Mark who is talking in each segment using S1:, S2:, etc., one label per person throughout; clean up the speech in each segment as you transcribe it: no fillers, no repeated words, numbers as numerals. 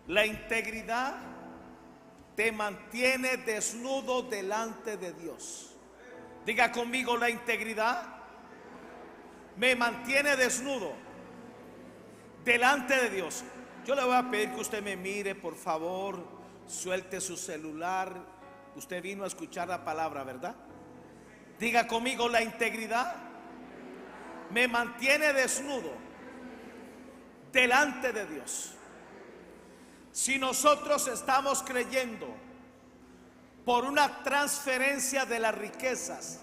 S1: La integridad te mantiene desnudo delante de Dios. Diga conmigo: la integridad me mantiene desnudo delante de Dios. Yo le voy a pedir que usted me mire, por favor. Suelte su celular. Usted vino a escuchar la palabra, ¿verdad? Diga conmigo: la integridad me mantiene desnudo delante de Dios. Si nosotros estamos creyendo por una transferencia de las riquezas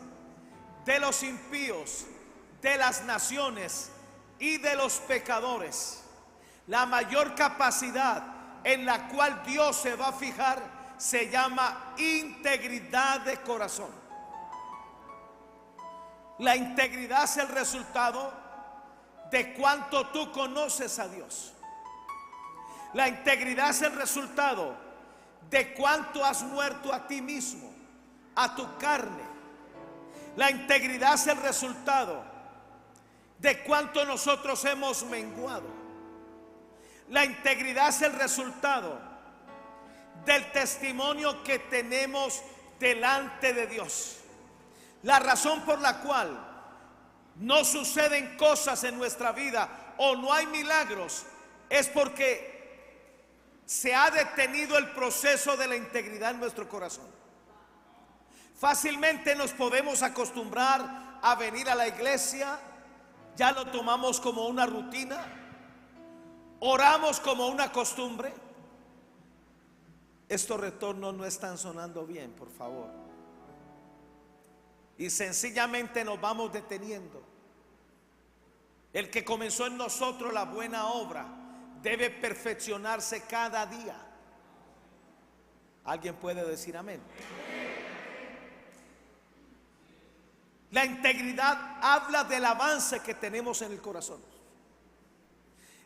S1: de los impíos, de las naciones y de los pecadores, la mayor capacidad en la cual Dios se va a fijar se llama integridad de corazón. La integridad es el resultado de cuánto tú conoces a Dios. La integridad es el resultado de cuánto has muerto a ti mismo, a tu carne. La integridad es el resultado de cuánto nosotros hemos menguado. La integridad es el resultado del testimonio que tenemos delante de Dios. La razón por la cual no suceden cosas en nuestra vida o no hay milagros es porque se ha detenido el proceso de la integridad en nuestro corazón. Fácilmente nos podemos acostumbrar a venir a la iglesia, ya lo tomamos como una rutina, oramos como una costumbre. Estos retornos no están sonando bien, por favor. Y sencillamente nos vamos deteniendo. El que comenzó en nosotros la buena obra debe perfeccionarse cada día. ¿Alguien puede decir amén? La integridad habla del avance que tenemos en el corazón.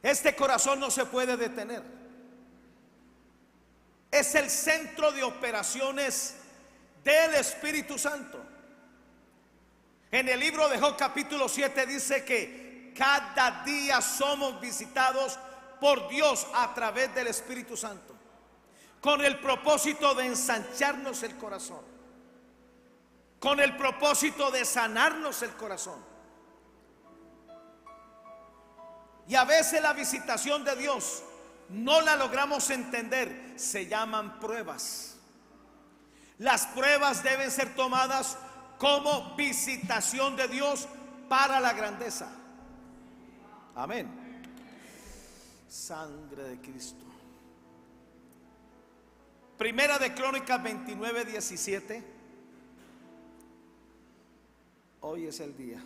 S1: Este corazón no se puede detener. Es el centro de operaciones del Espíritu Santo. En el libro de Job capítulo 7 dice que cada día somos visitados por Dios a través del Espíritu Santo, con el propósito de ensancharnos el corazón, con el propósito de sanarnos el corazón. Y a veces la visitación de Dios no la logramos entender. Se llaman pruebas. Las pruebas deben ser tomadas como visitación de Dios para la grandeza. Amén. Sangre de Cristo. Primera de Crónicas 29:17. Hoy es el día.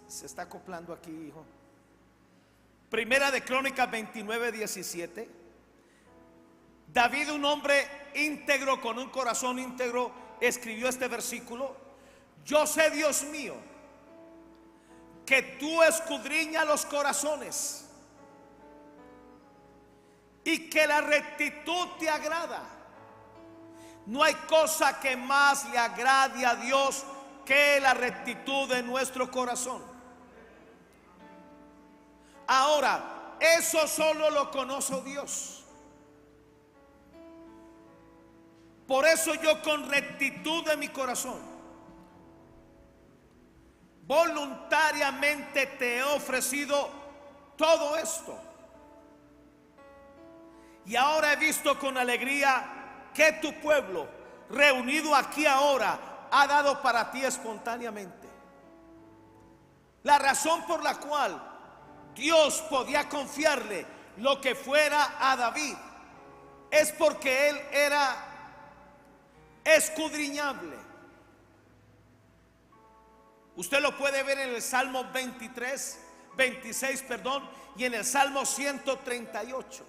S1: Se está acoplando aquí, hijo. Primera de Crónicas 29:17. David, un hombre íntegro, con un corazón íntegro, escribió este versículo: yo sé, Dios mío, que tú escudriñas los corazones y que la rectitud te agrada. No hay cosa que más le agrade a Dios que la rectitud de nuestro corazón. Ahora, eso solo lo conoce Dios. Por eso yo, con rectitud de mi corazón, voluntariamente te he ofrecido todo esto. Y ahora he visto con alegría que tu pueblo, reunido aquí ahora, ha dado para ti espontáneamente. La razón por la cual Dios podía confiarle lo que fuera a David es porque él era escudriñable. Usted lo puede ver en el Salmo 26, y en el Salmo 138.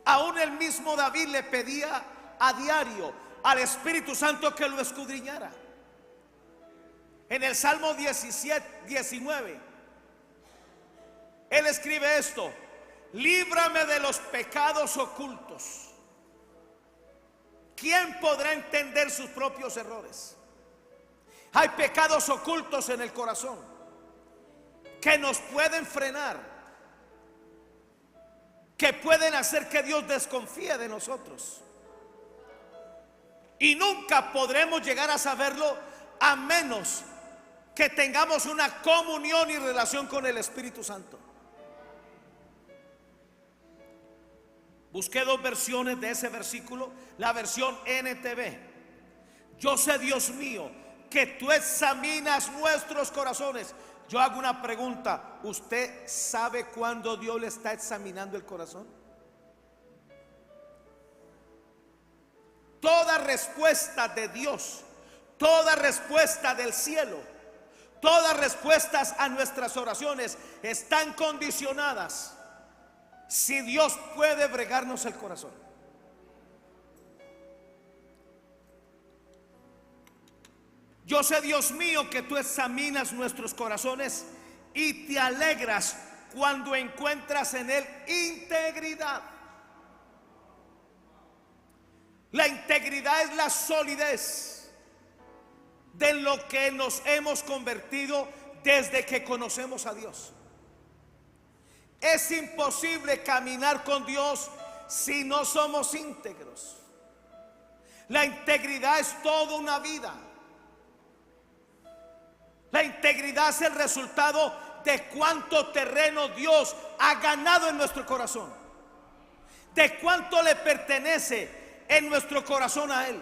S1: Aún el mismo David le pedía a diario al Espíritu Santo que lo escudriñara. En el Salmo 19, él escribe esto: líbrame de los pecados ocultos. ¿Quién podrá entender sus propios errores? Hay pecados ocultos en el corazón que nos pueden frenar, que pueden hacer que Dios desconfíe de nosotros. Y nunca podremos llegar a saberlo a menos que tengamos una comunión y relación con el Espíritu Santo. Busqué dos versiones de ese versículo. La versión NTV: yo sé, Dios mío, que tú examinas nuestros corazones. Yo hago una pregunta: ¿usted sabe cuándo Dios le está examinando el corazón? Toda respuesta de Dios, toda respuesta del cielo, todas respuestas a nuestras oraciones están condicionadas si Dios puede bregarnos el corazón. Yo sé, Dios mío, que tú examinas nuestros corazones y te alegras cuando encuentras en él integridad. La integridad es la solidez de lo que nos hemos convertido desde que conocemos a Dios. Es imposible caminar con Dios si no somos íntegros. La integridad es toda una vida. La integridad es el resultado de cuánto terreno Dios ha ganado en nuestro corazón, de cuánto le pertenece en nuestro corazón a Él.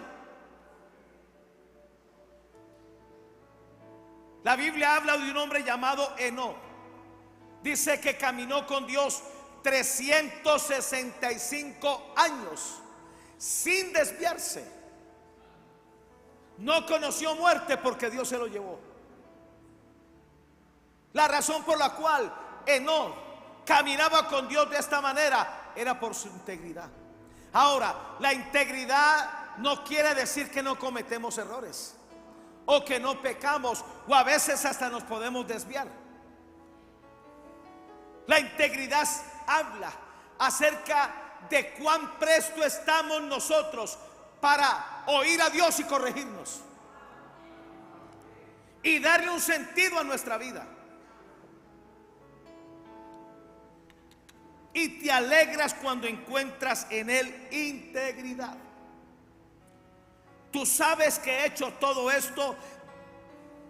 S1: La Biblia habla de un hombre llamado Enoc. Dice que caminó con Dios 365 años sin desviarse. No conoció muerte porque Dios se lo llevó. La razón por la cual Enoc caminaba con Dios de esta manera era por su integridad. Ahora, la integridad no quiere decir que no cometemos errores o que no pecamos, o a veces hasta nos podemos desviar. La integridad habla acerca de cuán presto estamos nosotros para oír a Dios y corregirnos y darle un sentido a nuestra vida. Y te alegras cuando encuentras en él integridad. Tú sabes que he hecho todo esto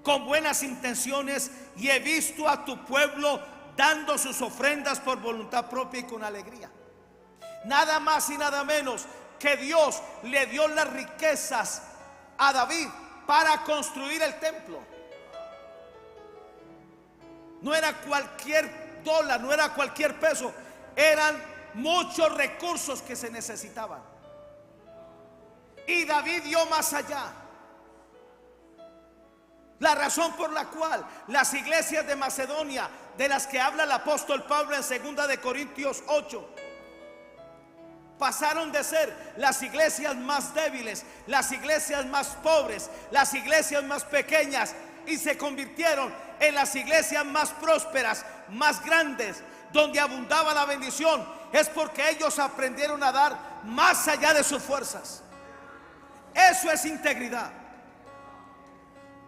S1: con buenas intenciones y he visto a tu pueblo dando sus ofrendas por voluntad propia y con alegría. Nada más y nada menos que Dios le dio las riquezas a David para construir el templo. No era cualquier dólar, no era cualquier peso. Eran muchos recursos que se necesitaban. Y David dio más allá. La razón por la cual las iglesias de Macedonia, de las que habla el apóstol Pablo en 2 de Corintios 8, pasaron de ser las iglesias más débiles, las iglesias más pobres, las iglesias más pequeñas, y se convirtieron en las iglesias más prósperas, más grandes, donde abundaba la bendición, es porque ellos aprendieron a dar más allá de sus fuerzas. Eso es integridad.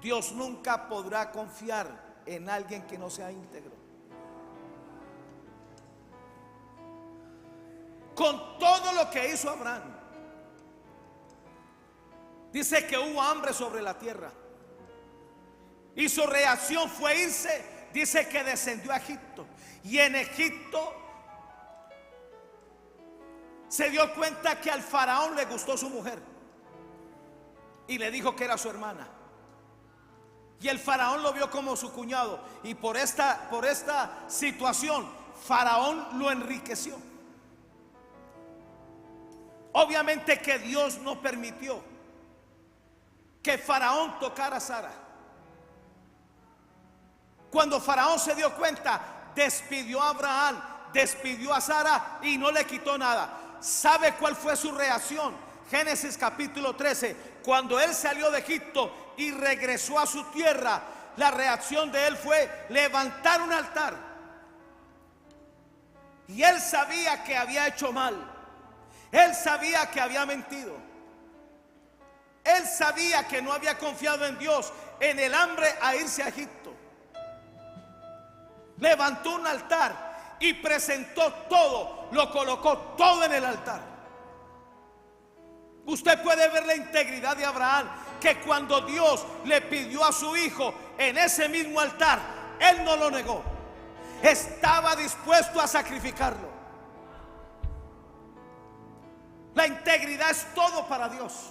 S1: Dios nunca podrá confiar en alguien que no sea íntegro. Con todo lo que hizo Abraham, dice que hubo hambre sobre la tierra y su reacción fue irse. Dice que descendió a Egipto, y en Egipto se dio cuenta que al faraón le gustó su mujer y le dijo que era su hermana. Y el faraón lo vio como su cuñado, y por esta situación faraón lo enriqueció. Obviamente que Dios no permitió que faraón tocara a Sara. Cuando faraón se dio cuenta, despidió a Abraham, despidió a Sara y no le quitó nada. ¿Sabe cuál fue su reacción? Génesis capítulo 13. Cuando él salió de Egipto y regresó a su tierra, la reacción de él fue levantar un altar. Y él sabía que había hecho mal. Él sabía que había mentido. Él sabía que no había confiado en Dios en el hambre a irse a Egipto. Levantó un altar y presentó todo, lo colocó todo en el altar. Usted puede ver la integridad de Abraham, que cuando Dios le pidió a su hijo en ese mismo altar, él no lo negó, estaba dispuesto a sacrificarlo. La integridad es todo para Dios.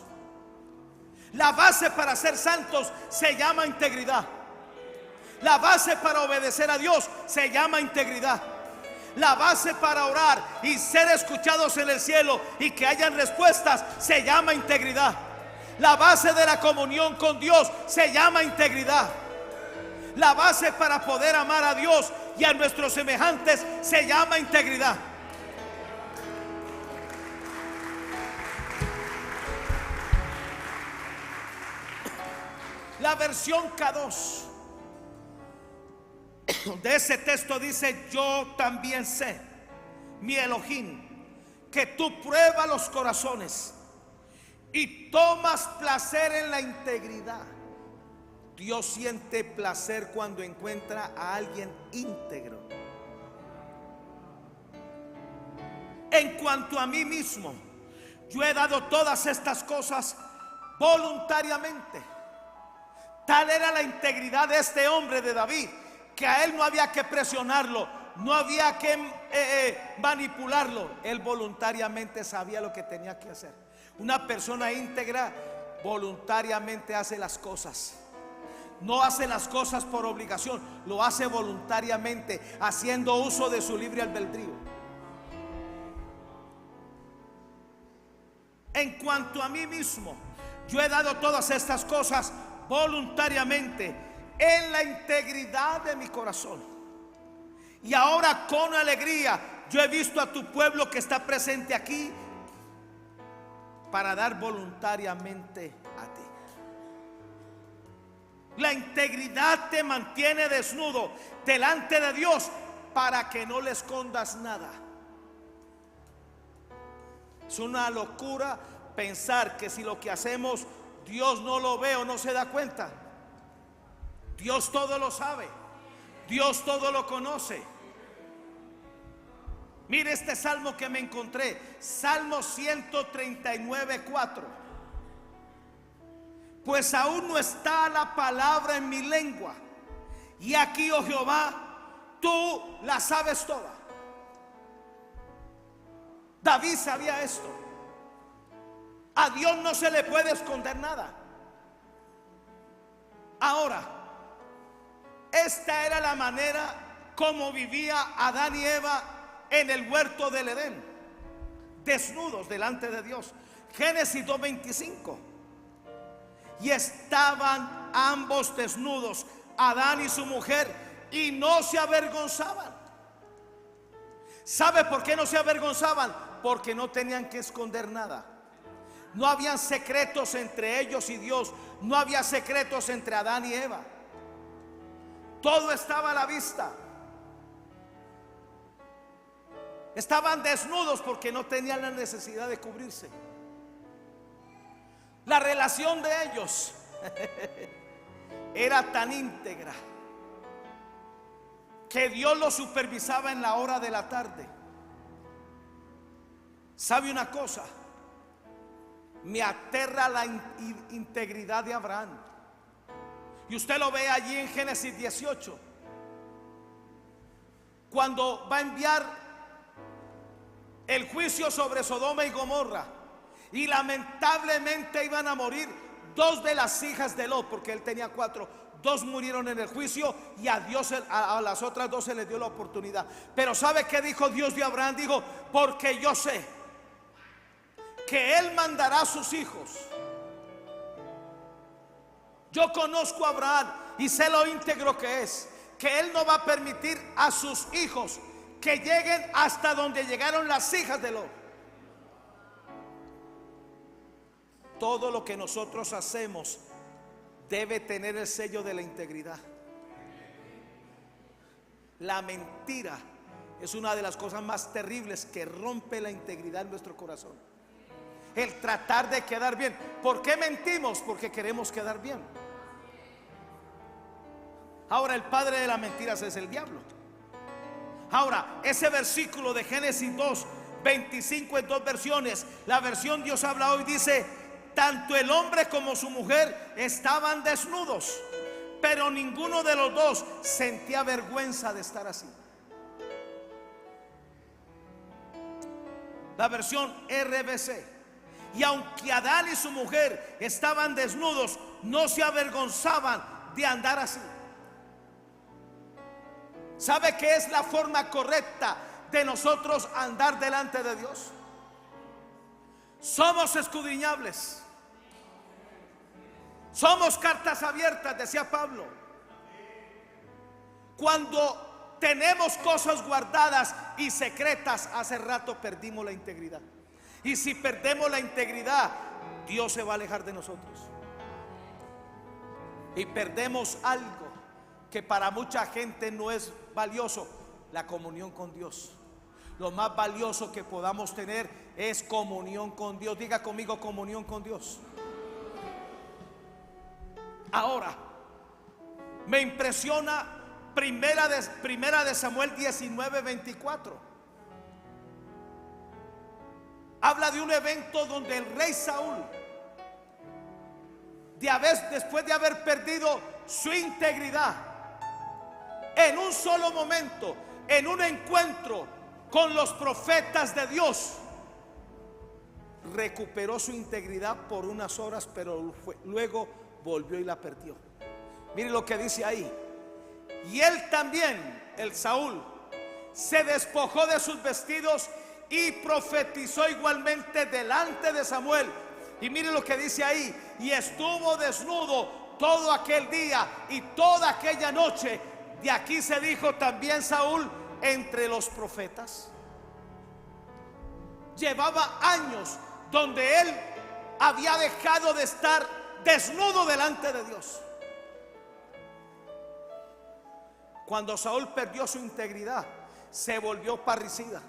S1: La base para ser santos se llama integridad. La base para obedecer a Dios se llama integridad. La base para orar y ser escuchados en el cielo y que hayan respuestas se llama integridad. La base de la comunión con Dios se llama integridad. La base para poder amar a Dios y a nuestros semejantes se llama integridad. La versión K2 de ese texto dice: yo también sé, mi Elohim, que tú pruebas los corazones y tomas placer en la integridad. Dios siente placer cuando encuentra a alguien íntegro. En cuanto a mí mismo, yo he dado todas estas cosas voluntariamente. Tal era la integridad de este hombre, de David, que a él no había que presionarlo, no había que manipularlo. Él voluntariamente sabía lo que tenía que hacer. Una persona íntegra voluntariamente hace las cosas. No hace las cosas por obligación, lo hace voluntariamente, haciendo uso de su libre albedrío. En cuanto a mí mismo, yo he dado todas estas cosas voluntariamente, en la integridad de mi corazón. Y ahora con alegría yo he visto a tu pueblo que está presente aquí para dar voluntariamente a ti. La integridad te mantiene desnudo delante de Dios para que no le escondas nada. Es una locura pensar que si lo que hacemos Dios no lo ve o no se da cuenta. Dios todo lo sabe, Dios todo lo conoce. Mire este salmo que me encontré, Salmo 139:4. Pues aún no está la palabra en mi lengua, y aquí, oh Jehová, tú la sabes toda. David sabía esto. A Dios no se le puede esconder nada. Ahora, esta era la manera como vivía Adán y Eva en el huerto del Edén, desnudos delante de Dios. Génesis 2:25. Y estaban ambos desnudos, Adán y su mujer, y no se avergonzaban. ¿Sabe por qué no se avergonzaban? Porque no tenían que esconder nada. No habían secretos entre ellos y Dios. No había secretos entre Adán y Eva. Todo estaba a la vista. Estaban desnudos porque no tenían la necesidad de cubrirse. La relación de ellos era tan íntegra que Dios lo supervisaba en la hora de la tarde. ¿Sabe una cosa? Me aterra la integridad de Abraham. Y usted lo ve allí en Génesis 18, cuando va a enviar el juicio sobre Sodoma y Gomorra, y lamentablemente iban a morir dos de las hijas de Lot, porque él tenía 4. Dos murieron en el juicio, y a Dios, a las otras 2 se les dio la oportunidad. Pero ¿sabe qué dijo Dios de Abraham? Dijo: porque yo sé que él mandará a sus hijos. Yo conozco a Abraham y sé lo íntegro que es, que él no va a permitir a sus hijos que lleguen hasta donde llegaron las hijas de Lot. Todo lo que nosotros hacemos debe tener el sello de la integridad. La mentira es una de las cosas más terribles que rompe la integridad en nuestro corazón. El tratar de quedar bien. ¿Por qué mentimos? Porque queremos quedar bien. Ahora, el padre de las mentiras es el diablo. Ahora, ese versículo de Génesis 2, 25 en dos versiones. La versión Dios habla hoy dice: tanto el hombre como su mujer estaban desnudos, pero ninguno de los dos sentía vergüenza de estar así. La versión RBC: y aunque Adán y su mujer estaban desnudos, no se avergonzaban de andar así. ¿Sabe qué es la forma correcta de nosotros andar delante de Dios? Somos escudriñables, somos cartas abiertas, decía Pablo. Cuando tenemos cosas guardadas y secretas, hace rato perdimos la integridad. Y si perdemos la integridad, Dios se va a alejar de nosotros. Y perdemos algo que para mucha gente no es valioso: la comunión con Dios. Lo más valioso que podamos tener es comunión con Dios. Diga conmigo: comunión con Dios. Ahora, me impresiona primera de Samuel 19, 24. Habla de un evento donde el rey Saúl, después de haber perdido su integridad, en un solo momento, en un encuentro con los profetas de Dios, recuperó su integridad por unas horas, pero luego volvió y la perdió. Mire lo que dice ahí: y él también, el Saúl, se despojó de sus vestidos y profetizó igualmente delante de Samuel. Y mire lo que dice ahí: y estuvo desnudo todo aquel día y toda aquella noche. De aquí se dijo también Saúl entre los profetas. Llevaba años donde él había dejado de estar desnudo delante de Dios. Cuando Saúl perdió su integridad, se volvió parricida.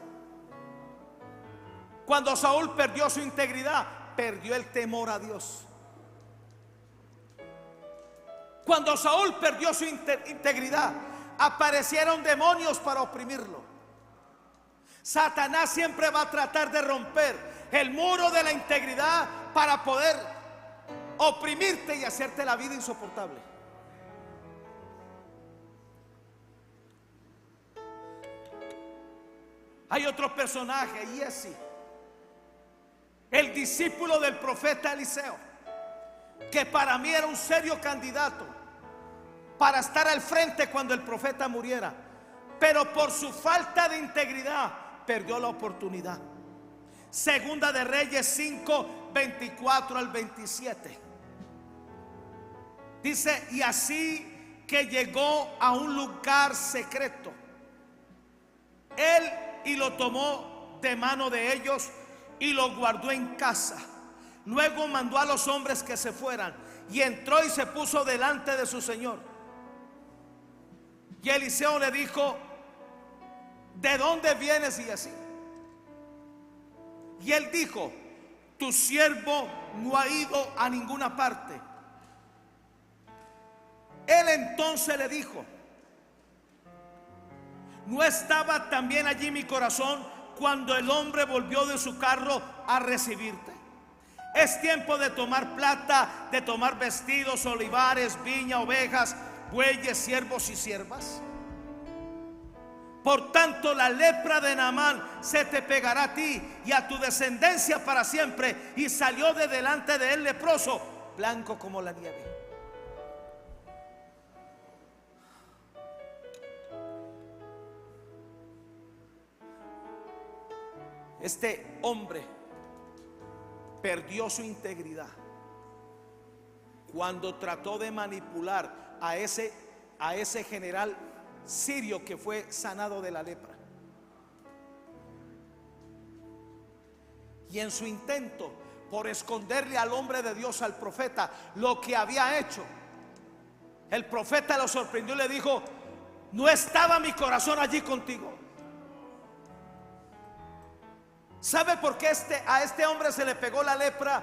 S1: Cuando Saúl perdió su integridad, perdió el temor a Dios. Cuando Saúl perdió su integridad, aparecieron demonios para oprimirlo. Satanás siempre va a tratar de romper el muro de la integridad para poder oprimirte y hacerte la vida insoportable. Hay otro personaje, Giezi, el discípulo del profeta Eliseo, que para mí era un serio candidato para estar al frente cuando el profeta muriera, pero por su falta de integridad perdió la oportunidad. Segunda de Reyes 5, 24 al 27. Dice: y así que llegó a un lugar secreto, él y lo tomó de mano de ellos y lo guardó en casa. Luego mandó a los hombres que se fueran, y entró y se puso delante de su señor. Y Eliseo le dijo: ¿de dónde vienes? Y así. Y él dijo: tu siervo no ha ido a ninguna parte. Él entonces le dijo: ¿no estaba también allí mi corazón cuando el hombre volvió de su carro a recibirte? Es tiempo de tomar plata, de tomar vestidos, olivares, viña, ovejas, bueyes, siervos y siervas. Por tanto, la lepra de Naamán se te pegará a ti y a tu descendencia para siempre. Y salió de delante de él leproso, blanco como la nieve. Este hombre perdió su integridad cuando trató de manipular a ese general sirio que fue sanado de la lepra. Y en su intento por esconderle al hombre de Dios, al profeta, lo que había hecho, el profeta lo sorprendió y le dijo: ¿no estaba mi corazón allí contigo? ¿Sabe por qué a este hombre se le pegó la lepra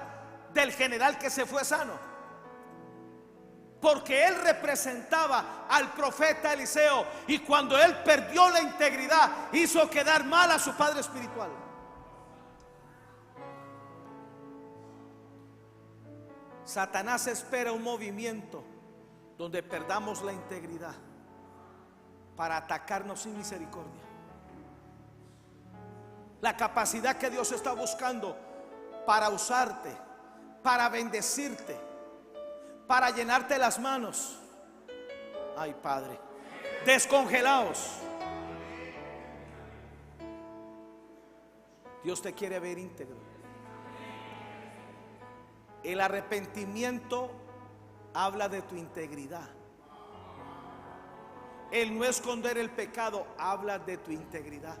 S1: del general que se fue sano? porque él representaba al profeta Eliseo, y cuando él perdió la integridad hizo quedar mal a su padre espiritual. Satanás espera un movimiento donde perdamos la integridad para atacarnos sin misericordia. La capacidad que Dios está buscando para usarte, para bendecirte, para llenarte las manos. Ay, Padre, descongelaos. Dios te quiere ver íntegro. El arrepentimiento habla de tu integridad. El no esconder el pecado habla de tu integridad.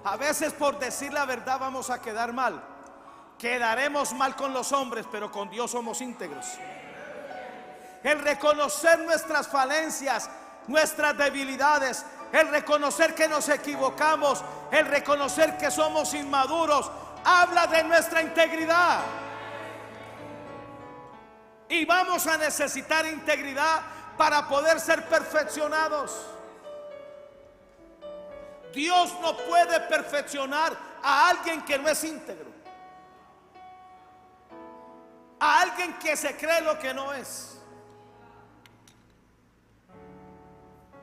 S1: A veces por decir la verdad vamos a quedar mal. Quedaremos mal con los hombres, pero con Dios somos íntegros. El reconocer nuestras falencias, nuestras debilidades, el reconocer que nos equivocamos, el reconocer que somos inmaduros, habla de nuestra integridad. Y vamos a necesitar integridad para poder ser perfeccionados. Dios no puede perfeccionar a alguien que no es íntegro, a alguien que se cree lo que no es.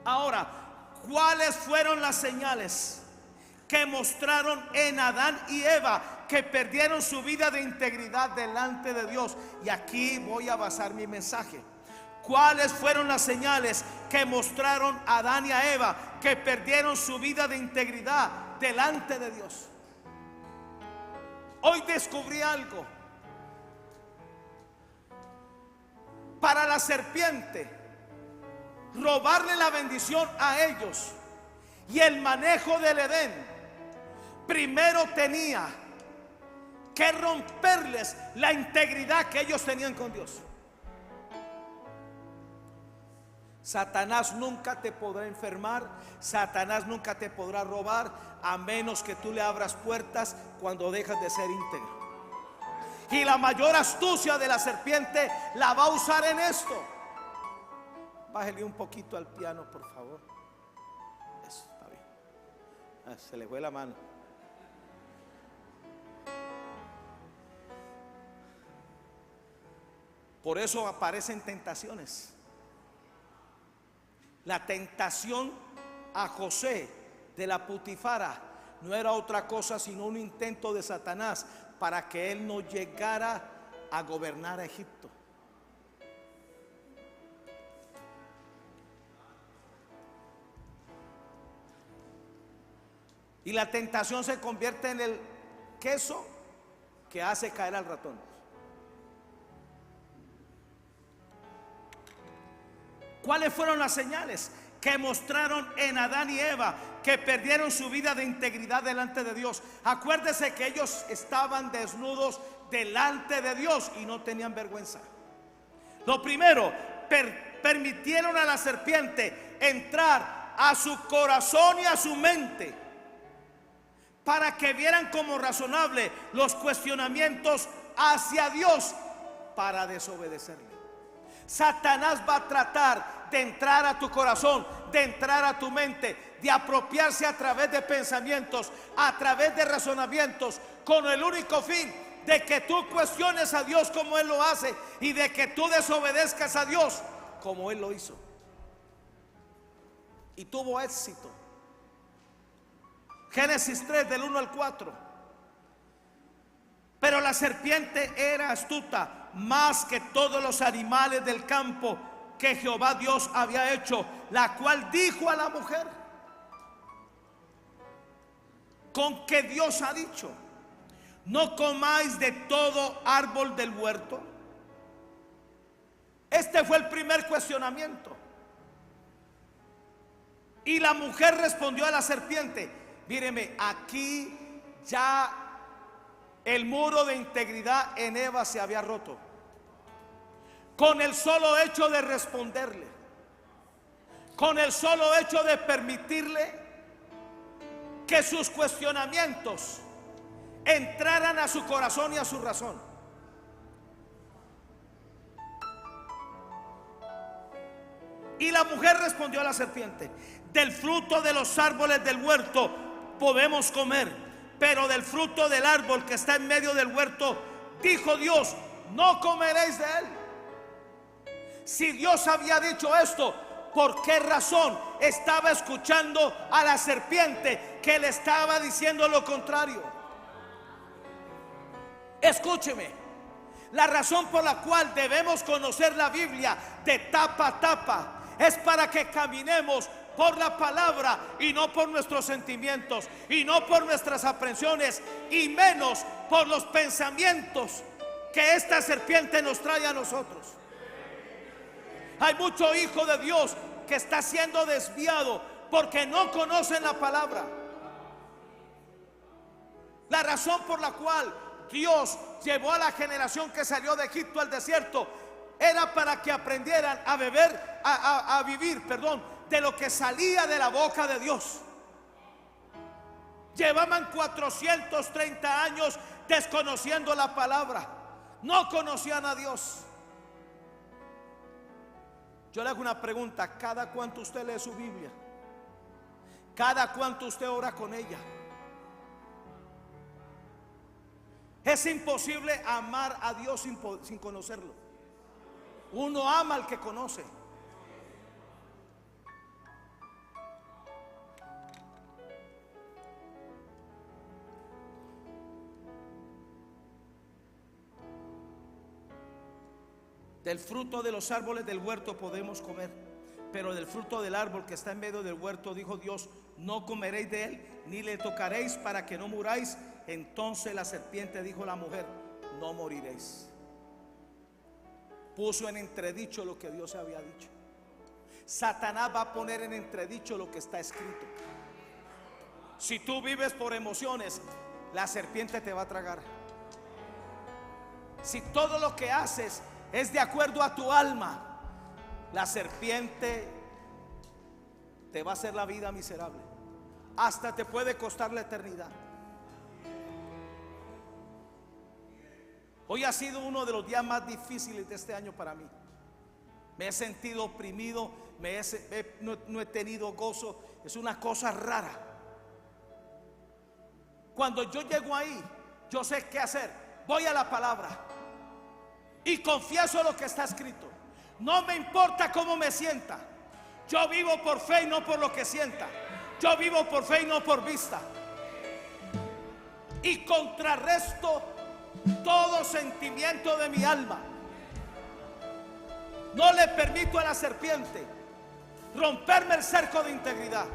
S1: Ahora, ¿cuáles fueron las señales que mostraron en Adán y Eva que perdieron su vida de integridad delante de Dios? Y aquí voy a basar mi mensaje. ¿Cuáles fueron las señales que mostraron a Adán y a Eva que perdieron su vida de integridad delante de Dios? Hoy descubrí algo. Para la serpiente robarle la bendición a ellos y el manejo del Edén, primero tenía que romperles la integridad que ellos tenían con Dios. Satanás nunca te podrá enfermar, Satanás nunca te podrá robar, a menos que tú le abras puertas cuando dejas de ser íntegro. Y la mayor astucia de la serpiente la va a usar en esto. Bájale un poquito al piano, por favor. Eso está bien. Se le fue la mano. Por eso aparecen tentaciones. La tentación a José de la Putifara no era otra cosa sino un intento de Satanás para que él no llegara a gobernar a Egipto. Y la tentación se convierte en el queso que hace caer al ratón. ¿Cuáles fueron las señales que mostraron en Adán y Eva que perdieron su vida de integridad delante de Dios? Acuérdese que ellos estaban desnudos delante de Dios y no tenían vergüenza. Lo primero, permitieron a la serpiente entrar a su corazón y a su mente para que vieran como razonable los cuestionamientos hacia Dios para desobedecerle. Satanás va a tratar de entrar a tu corazón, de entrar a tu mente, de apropiarse a través de pensamientos, a través de razonamientos, con el único fin de que tú cuestiones a Dios como Él lo hace y de que tú desobedezcas a Dios como Él lo hizo. Y tuvo éxito. Génesis 3 del 1 al 4. Pero la serpiente era astuta más que todos los animales del campo que Jehová Dios había hecho, la cual dijo a la mujer: con que Dios ha dicho, no comáis de todo árbol del huerto. Este fue el primer cuestionamiento. Y la mujer respondió a la serpiente: míreme, aquí ya el muro de integridad en Eva se había roto con el solo hecho de responderle, con el solo hecho de permitirle que sus cuestionamientos entraran a su corazón y a su razón. Y la mujer respondió a la serpiente: del fruto de los árboles del huerto podemos comer, pero del fruto del árbol que está en medio del huerto, dijo Dios, no comeréis de él. Si Dios había dicho esto, ¿por qué razón estaba escuchando a la serpiente que le estaba diciendo lo contrario? Escúcheme, la razón por la cual debemos conocer la Biblia de tapa a tapa es para que caminemos por la palabra y no por nuestros sentimientos, y no por nuestras aprensiones, y menos por los pensamientos que esta serpiente nos trae a nosotros. Hay mucho hijo de Dios que está siendo desviado porque no conocen la palabra. La razón por la cual Dios llevó a la generación que salió de Egipto al desierto era para que aprendieran a beber, a vivir, de lo que salía de la boca de Dios. Llevaban 430 años desconociendo la palabra, no conocían a Dios. Yo le hago una pregunta: ¿cada cuánto usted lee su Biblia? ¿Cada cuánto usted ora con ella? Es imposible amar a Dios sin conocerlo. Uno ama al que conoce. Del fruto de los árboles del huerto podemos comer, pero del fruto del árbol que está en medio del huerto, dijo Dios, no comeréis de él, ni le tocaréis para que no muráis. Entonces la serpiente dijo a la mujer, no moriréis. Puso en entredicho lo que Dios había dicho. Satanás va a poner en entredicho lo que está escrito. Si tú vives por emociones, la serpiente te va a tragar. Si todo lo que haces es de acuerdo a tu alma, la serpiente te va a hacer la vida miserable. Hasta te puede costar la eternidad. Hoy ha sido uno de los días más difíciles de este año para mí. Me he sentido oprimido, no he tenido gozo. Es una cosa rara. Cuando yo llego ahí, yo sé qué hacer. Voy a la palabra y confieso lo que está escrito. No me importa cómo me sienta. Yo vivo por fe y no por lo que sienta. Yo vivo por fe y no por vista. Y contrarresto todo sentimiento de mi alma. No le permito a la serpiente romperme el cerco de integridad.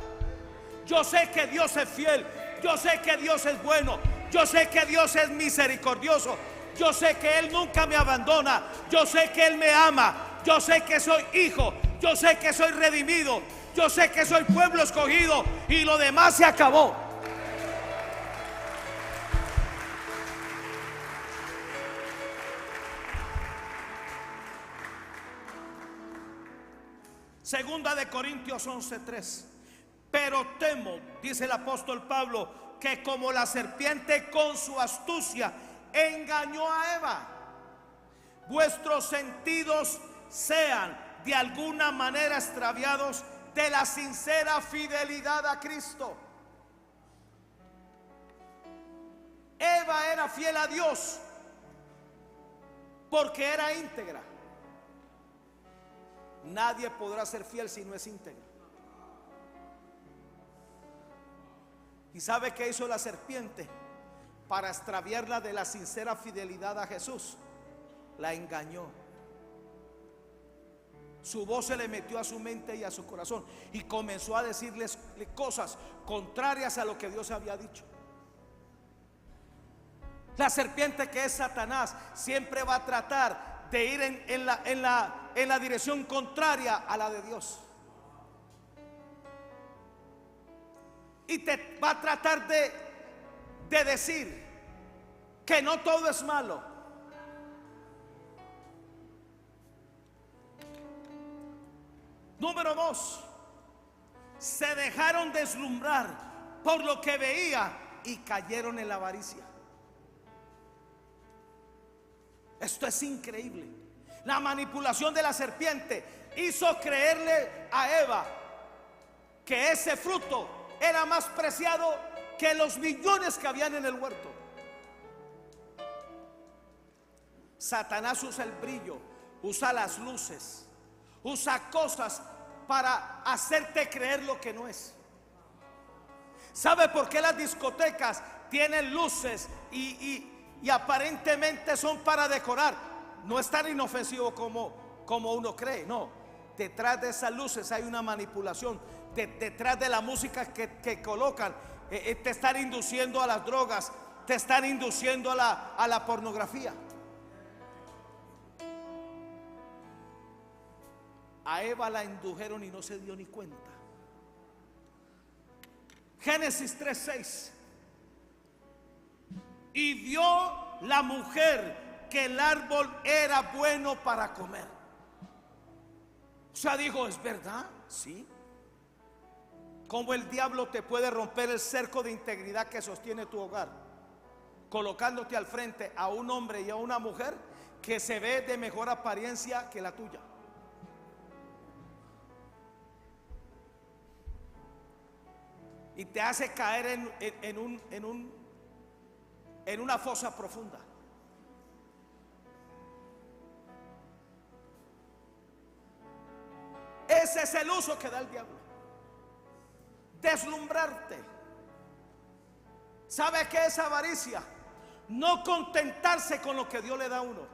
S1: Yo sé que Dios es fiel. Yo sé que Dios es bueno. Yo sé que Dios es misericordioso. Yo sé que Él nunca me abandona. Yo sé que Él me ama. Yo sé que soy hijo. Yo sé que soy redimido. Yo sé que soy pueblo escogido. Y lo demás se acabó. Segunda de Corintios 11:3. Pero temo, dice el apóstol Pablo, que como la serpiente con su astucia engañó a Eva, vuestros sentidos sean de alguna manera extraviados de la sincera fidelidad a Cristo. Eva era fiel a Dios porque era íntegra. Nadie podrá ser fiel si no es íntegro. ¿Y sabe qué hizo la serpiente para extraviarla de la sincera fidelidad a Jesús? La engañó. Su voz se le metió a su mente y a su corazón y comenzó a decirles cosas contrarias a lo que Dios había dicho. La serpiente, que es Satanás, siempre va a tratar de ir en la dirección contraria a la de Dios. Y te va a tratar de decir que no todo es malo. Número 2, se dejaron deslumbrar por lo que veía y cayeron en la avaricia. Esto es increíble. La manipulación de la serpiente hizo creerle a Eva que ese fruto era más preciado que los millones que habían en el huerto. Satanás usa el brillo, usa las luces, usa cosas para hacerte creer lo que no es. ¿Sabe por qué las discotecas tienen luces y aparentemente son para decorar? No es tan inofensivo como uno cree, no. Detrás de esas luces hay una manipulación. Detrás de la música que colocan, te están induciendo a las drogas, te están induciendo a la pornografía. A Eva la indujeron y no se dio ni cuenta. Génesis 3:6. Y vio la mujer que el árbol era bueno para comer. O sea, dijo, ¿es verdad? Sí. ¿Cómo el diablo te puede romper el cerco de integridad que sostiene tu hogar? Colocándote al frente a un hombre y a una mujer que se ve de mejor apariencia que la tuya. Y te hace caer en una fosa profunda. Ese es el uso que da el diablo. Deslumbrarte. ¿Sabe qué es avaricia? No contentarse con lo que Dios le da a uno.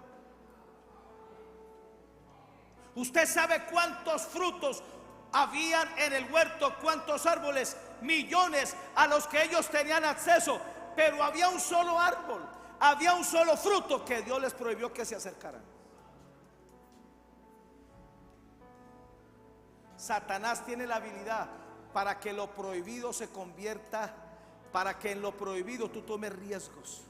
S1: Usted sabe cuántos frutos habían en el huerto, cuántos árboles, millones a los que ellos tenían acceso, pero había un solo árbol, había un solo fruto que Dios les prohibió que se acercaran. Satanás tiene la habilidad para que lo prohibido se convierta, para que en lo prohibido tú tomes riesgos.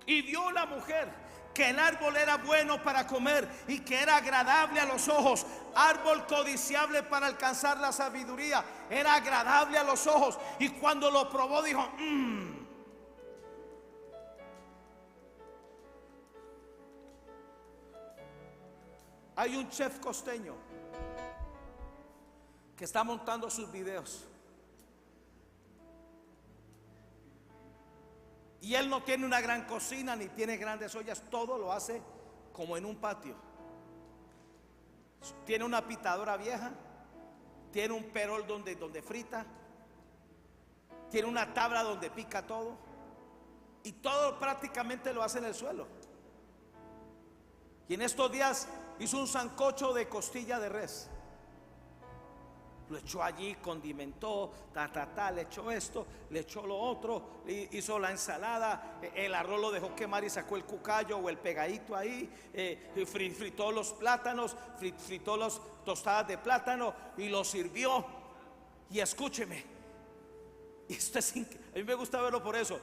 S1: Y vio la mujer que el árbol era bueno para comer y que era agradable a los ojos, árbol codiciable para alcanzar la sabiduría, era agradable a los ojos. Y cuando lo probó dijo, Hay un chef costeño que está montando sus videos. Y él no tiene una gran cocina ni tiene grandes ollas, todo lo hace como en un patio. Tiene una pitadora vieja, tiene un perol donde frita, tiene una tabla donde pica todo, y todo prácticamente lo hace en el suelo. Y en estos días hizo un sancocho de costilla de res. Lo echó allí, condimentó, le echó esto, le echó lo otro, hizo la ensalada, el arroz lo dejó quemar y sacó el cucayo o el pegadito ahí, fritó los plátanos, fritó las tostadas de plátano y lo sirvió. Y escúcheme, y esto es a mí me gusta verlo por eso.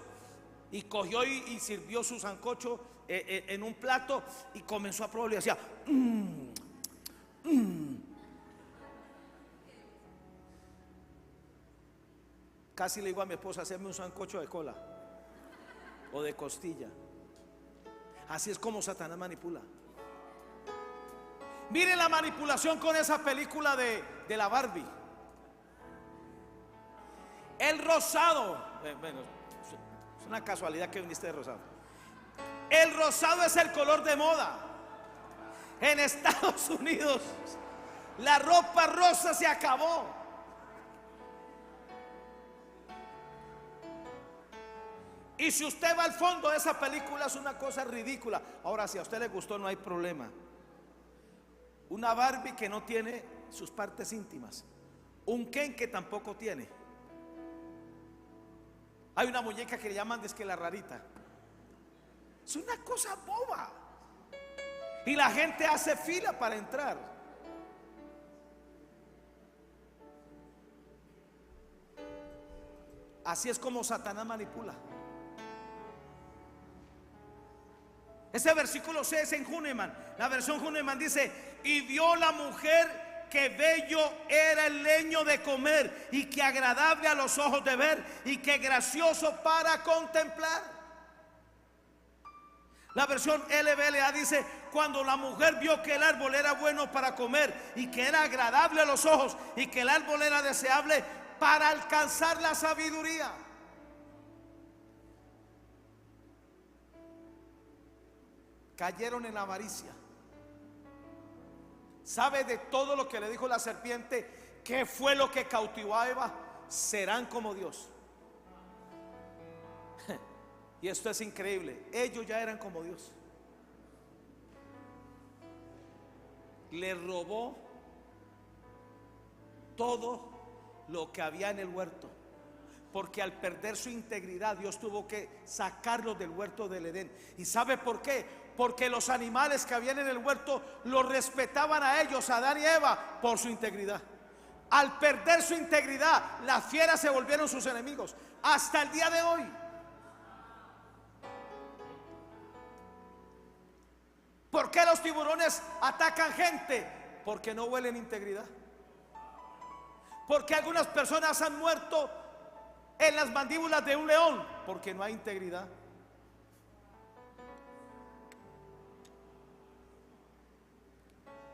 S1: Y cogió y sirvió su sancocho en un plato y comenzó a probarlo y decía, Casi le digo a mi esposa, hacerme un sancocho de cola o de costilla. Así es como Satanás manipula. Miren la manipulación con esa película de la Barbie. El rosado, bueno, es una casualidad que viniste de rosado. El rosado es el color de moda. En Estados Unidos la ropa rosa se acabó. Y si usted va al fondo de esa película es una cosa ridícula. Ahora, si a usted le gustó no hay problema. Una Barbie que no tiene sus partes íntimas, un Ken que tampoco tiene. Hay una muñeca que le llaman que la rarita. Es una cosa boba. Y la gente hace fila para entrar. Así es como Satanás manipula. Ese versículo 6 en Hahnemann, la versión Hahnemann dice: y vio la mujer que bello era el leño de comer y que agradable a los ojos de ver y que gracioso para contemplar. La versión LBLA dice: cuando la mujer vio que el árbol era bueno para comer y que era agradable a los ojos y que el árbol era deseable para alcanzar la sabiduría. Cayeron en la avaricia. ¿Sabe de todo lo que le dijo la serpiente? ¿Qué fue lo que cautivó a Eva? Serán como Dios. Y esto es increíble. Ellos ya eran como Dios. Le robó todo lo que había en el huerto, porque al perder su integridad Dios tuvo que sacarlos del huerto del Edén. ¿Y sabe por qué? Porque los animales que habían en el huerto los respetaban a ellos, a Adán y Eva, por su integridad. Al perder su integridad, las fieras se volvieron sus enemigos hasta el día de hoy. ¿Por qué los tiburones atacan gente? Porque no huelen integridad. Porque algunas personas han muerto en las mandíbulas de un león, porque no hay integridad.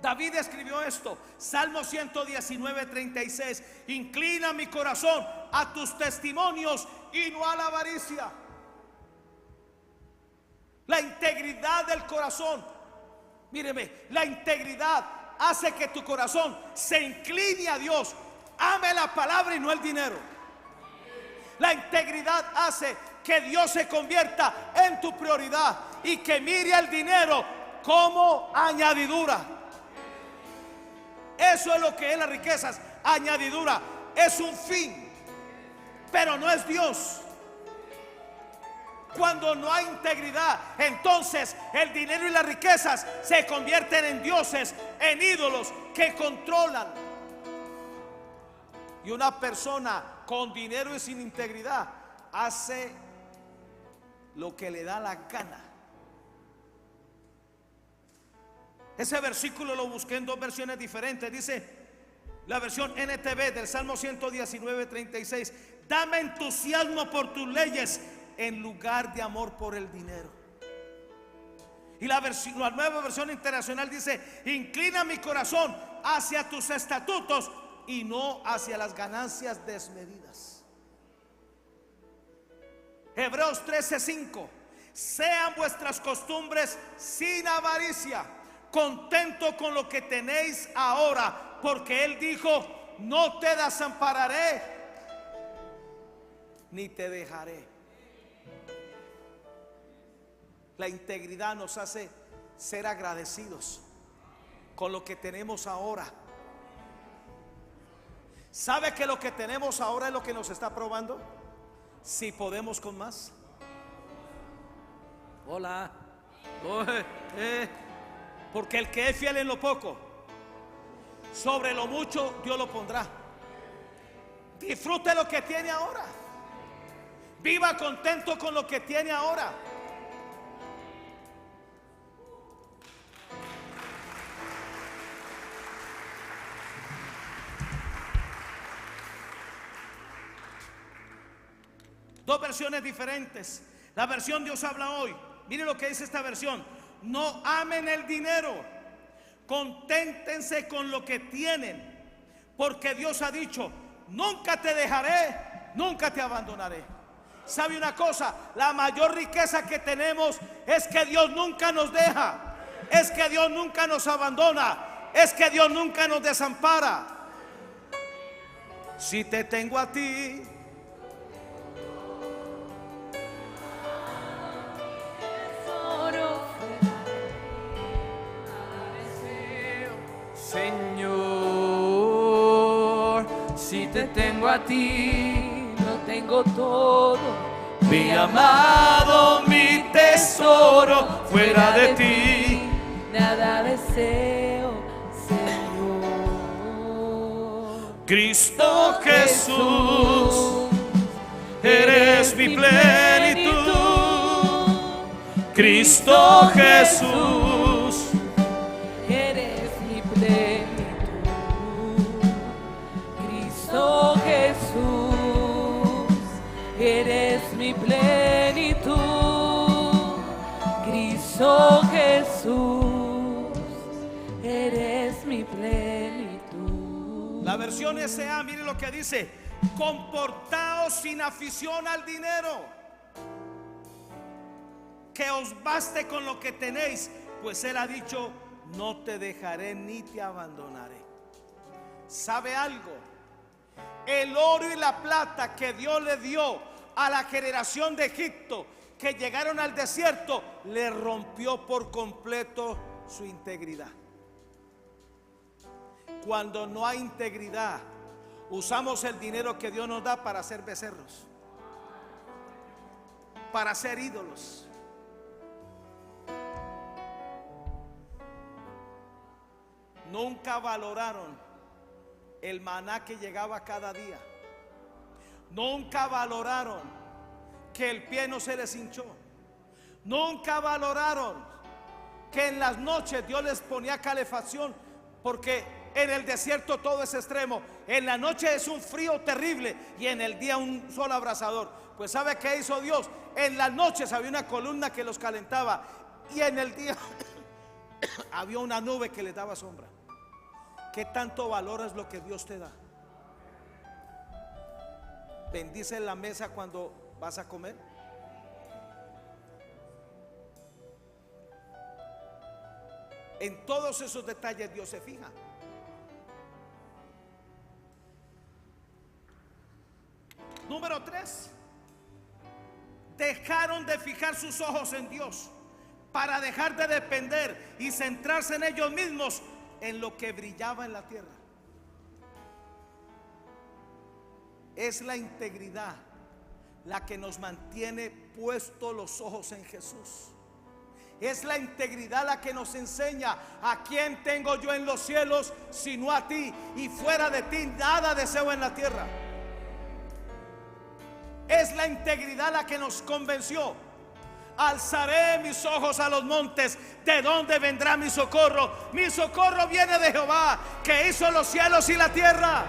S1: David escribió esto, Salmo 119:36: inclina mi corazón a tus testimonios y no a la avaricia. La integridad del corazón, míreme, la integridad hace que tu corazón se incline a Dios, ame la palabra y no el dinero. La integridad hace que Dios se convierta en tu prioridad y que mire al dinero como añadidura. Eso es lo que es las riquezas, añadidura. Es un fin, pero no es Dios. Cuando no hay integridad, entonces el dinero y las riquezas se convierten en dioses, en ídolos que controlan. Y una persona con dinero y sin integridad hace lo que le da la gana. Ese versículo lo busqué en dos versiones diferentes. Dice la versión NTV del Salmo 119:36: dame entusiasmo por tus leyes en lugar de amor por el dinero. Y la nueva versión internacional dice: inclina mi corazón hacia tus estatutos y no hacia las ganancias desmedidas. Hebreos 13:5: sean vuestras costumbres sin avaricia, contento con lo que tenéis ahora, porque Él dijo: no te desampararé ni te dejaré. La integridad nos hace ser agradecidos con lo que tenemos ahora. ¿Sabe que lo que tenemos ahora es lo que nos está probando? Si podemos con más. Hola. Porque el que es fiel en lo poco, sobre lo mucho Dios lo pondrá. Disfrute lo que tiene ahora. Viva contento con lo que tiene ahora. Dos versiones diferentes. La versión Dios habla hoy. Mire lo que dice esta versión: no amen el dinero, conténtense con lo que tienen, porque Dios ha dicho: nunca te dejaré, nunca te abandonaré. ¿Sabe una cosa? La mayor riqueza que tenemos es que Dios nunca nos deja, es que Dios nunca nos abandona, es que Dios nunca nos desampara. Si te tengo a ti,
S2: Señor, si te tengo a ti, lo tengo todo. Mi amado, mi tesoro, fuera de ti
S3: nada deseo, Señor.
S1: Cristo Jesús, eres mi plenitud. Cristo Jesús,
S3: Eres mi plenitud. Cristo Jesús, eres mi plenitud. Cristo Oh Jesús, eres mi plenitud.
S1: La versión S.A., mire lo que dice: comportaos sin afición al dinero, que os baste con lo que tenéis, pues Él ha dicho: no te dejaré ni te abandonaré. ¿Sabe algo? El oro y la plata que Dios le dio a la generación de Egipto, que llegaron al desierto, le rompió por completo su integridad. Cuando no hay integridad, usamos el dinero que Dios nos da para hacer becerros, para hacer ídolos. Nunca valoraron el maná que llegaba cada día. Nunca valoraron que el pie no se les hinchó. Nunca valoraron que en las noches Dios les ponía calefacción, porque en el desierto todo es extremo. En la noche es un frío terrible y en el día un sol abrasador. Pues ¿sabe qué hizo Dios? En las noches había una columna que los calentaba y en el día había una nube que les daba sombra. ¿Qué tanto valoras lo que Dios te da? ¿Bendice la mesa cuando vas a comer? En todos esos detalles Dios se fija. Número 3. Dejaron de fijar sus ojos en Dios para dejar de depender y centrarse en ellos mismos, en lo que brillaba en la tierra. Es la integridad la que nos mantiene puestos los ojos en Jesús. Es la integridad la que nos enseña: ¿a quién tengo yo en los cielos sino a ti? Y fuera de ti nada deseo en la tierra. Es la integridad la que nos convenció: alzaré mis ojos a los montes, ¿de dónde vendrá mi socorro? Mi socorro viene de Jehová, que hizo los cielos y la tierra.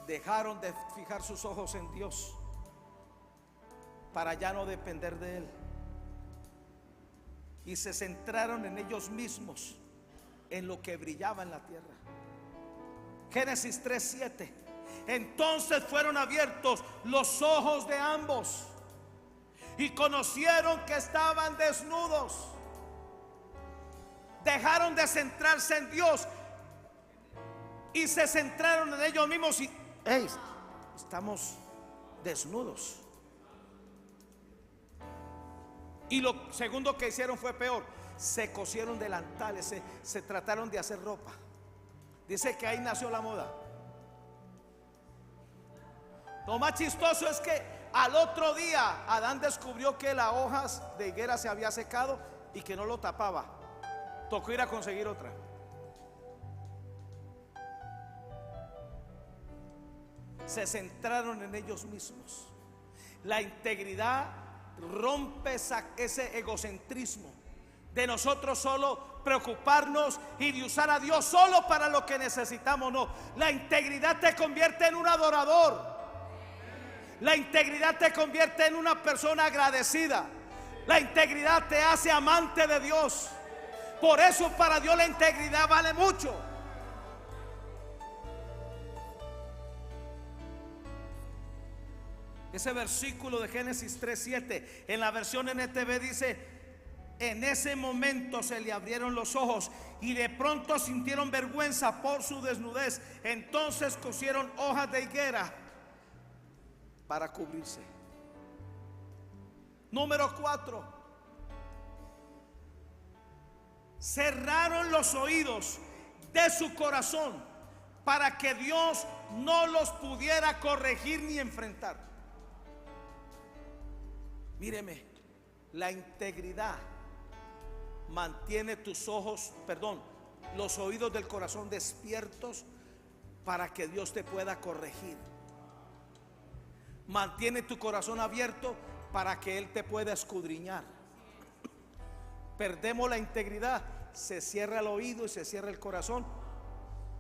S1: Dejaron de fijar sus ojos en Dios para ya no depender de Él, y se centraron en ellos mismos, en lo que brillaba en la tierra. Génesis 3:7. Entonces fueron abiertos los ojos de ambos y conocieron que estaban desnudos. Dejaron de centrarse en Dios y se centraron en ellos mismos y hey, estamos desnudos. Y lo segundo que hicieron fue peor: se cosieron delantales, se trataron de hacer ropa. Dice que ahí nació la moda. Lo más chistoso es que al otro día Adán descubrió que las hojas de higuera se había secado y que no lo tapaba. Tocó ir a conseguir otra. Se centraron en ellos mismos. La integridad rompe ese egocentrismo de nosotros solo preocuparnos y de usar a Dios solo para lo que necesitamos. No, la integridad te convierte en un adorador. La integridad te convierte en una persona agradecida. La integridad te hace amante de Dios. Por eso para Dios la integridad vale mucho. Ese versículo de Génesis 3:7 en la versión NTV dice: en ese momento se le abrieron los ojos y de pronto sintieron vergüenza por su desnudez. Entonces cosieron hojas de higuera para cubrirse. Número 4. Cerraron los oídos de su corazón para que Dios no los pudiera corregir ni enfrentar. Míreme, la integridad mantiene los oídos del corazón despiertos para que Dios te pueda corregir. Mantiene tu corazón abierto para que Él te pueda escudriñar. Perdemos la integridad, se cierra el oído y se cierra el corazón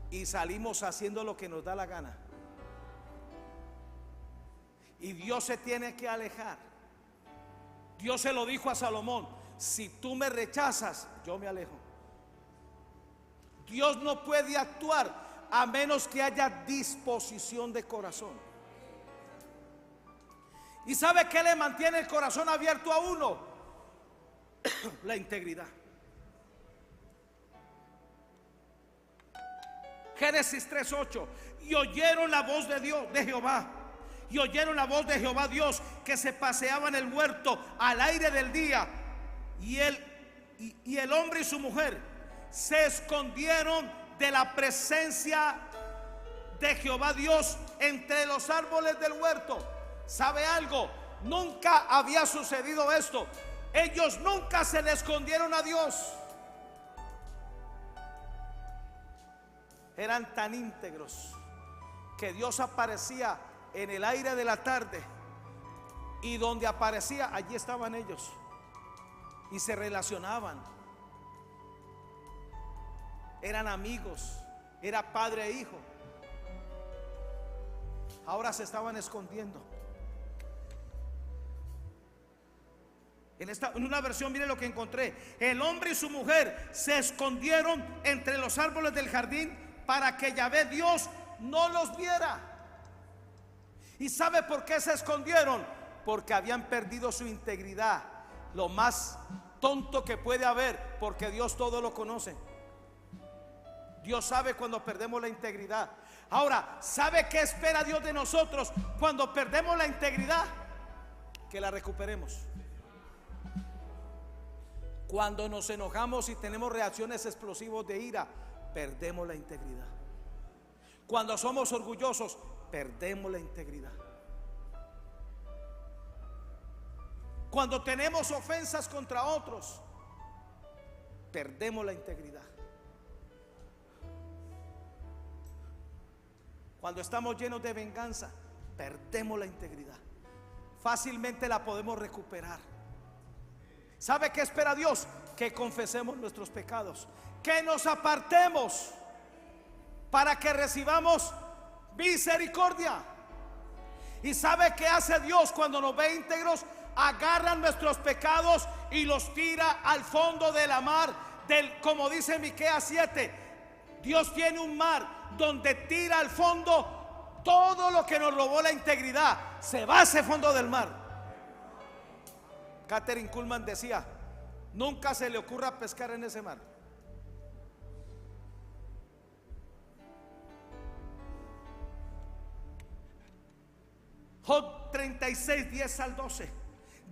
S1: y salimos haciendo lo que nos da la gana. Y Dios se tiene que alejar. Dios se lo dijo a Salomón: si tú me rechazas, yo me alejo. Dios no puede actuar a menos que haya disposición de corazón. ¿Y sabe qué le mantiene el corazón abierto a uno? La integridad. Génesis 3:8. Y oyeron la voz de Dios, de Jehová. Y oyeron la voz de Jehová Dios, que se paseaba en el huerto al aire del día. Y el hombre y su mujer se escondieron de la presencia de Jehová Dios entre los árboles del huerto. ¿Sabe algo? Nunca había sucedido esto. Ellos nunca se le escondieron a Dios. Eran tan íntegros que Dios aparecía en el aire de la tarde, y donde aparecía, allí estaban ellos y se relacionaban. Eran amigos, era padre e hijo. Ahora se estaban escondiendo. En una versión, mire lo que encontré: el hombre y su mujer se escondieron entre los árboles del jardín para que Yahvé Dios no los viera. ¿Y sabe por qué se escondieron? Porque habían perdido su integridad. Lo más tonto que puede haber, porque Dios todo lo conoce. Dios sabe cuando perdemos la integridad. Ahora, ¿sabe qué espera Dios de nosotros cuando perdemos la integridad? Que la recuperemos. Cuando nos enojamos y tenemos reacciones explosivas de ira, perdemos la integridad. Cuando somos orgullosos, perdemos la integridad. Cuando tenemos ofensas contra otros, perdemos la integridad. Cuando estamos llenos de venganza, perdemos la integridad. Fácilmente la podemos recuperar. ¿Sabe qué espera Dios? Que confesemos nuestros pecados, que nos apartemos para que recibamos misericordia. ¿Y sabe qué hace Dios cuando nos ve íntegros? Agarra nuestros pecados y los tira al fondo de la mar, como dice Miqueas 7. Dios tiene un mar donde tira al fondo todo lo que nos robó la integridad. Se va a ese fondo del mar. Catherine Kuhlman decía: nunca se le ocurra pescar en ese mar. Job 36, 10 al 12.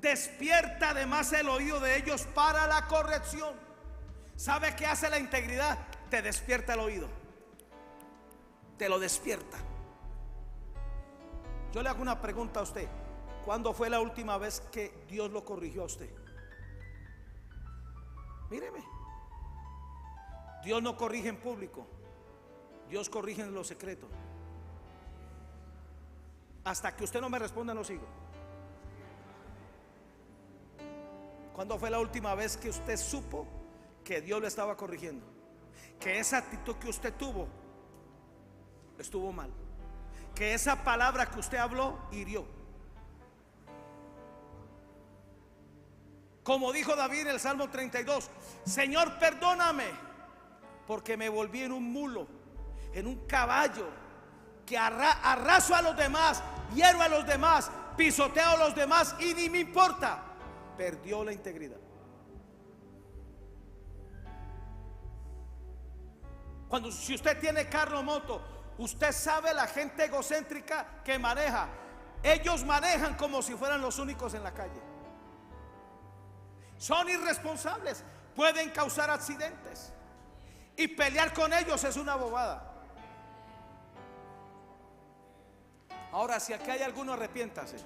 S1: Despierta además el oído de ellos para la corrección. ¿Sabe qué hace la integridad? Te despierta el oído. Te lo despierta. Yo le hago una pregunta a usted: ¿cuándo fue la última vez que Dios lo corrigió a usted? Míreme. Dios no corrige en público, Dios corrige en lo secreto. Hasta que usted no me responda, no sigo. ¿Cuándo fue la última vez que usted supo que Dios lo estaba corrigiendo? Que esa actitud que usted tuvo estuvo mal, que esa palabra que usted habló hirió. Como dijo David en el Salmo 32: Señor, perdóname, porque me volví en un mulo, en un caballo, que arraso a los demás, hiero a los demás, pisoteo a los demás y ni me importa. Perdió la integridad. Si usted tiene carro o moto, usted sabe la gente egocéntrica que maneja. Ellos manejan como si fueran los únicos en la calle. Son irresponsables, pueden causar accidentes, y pelear con ellos es una bobada. Ahora, si aquí hay alguno, arrepiéntase.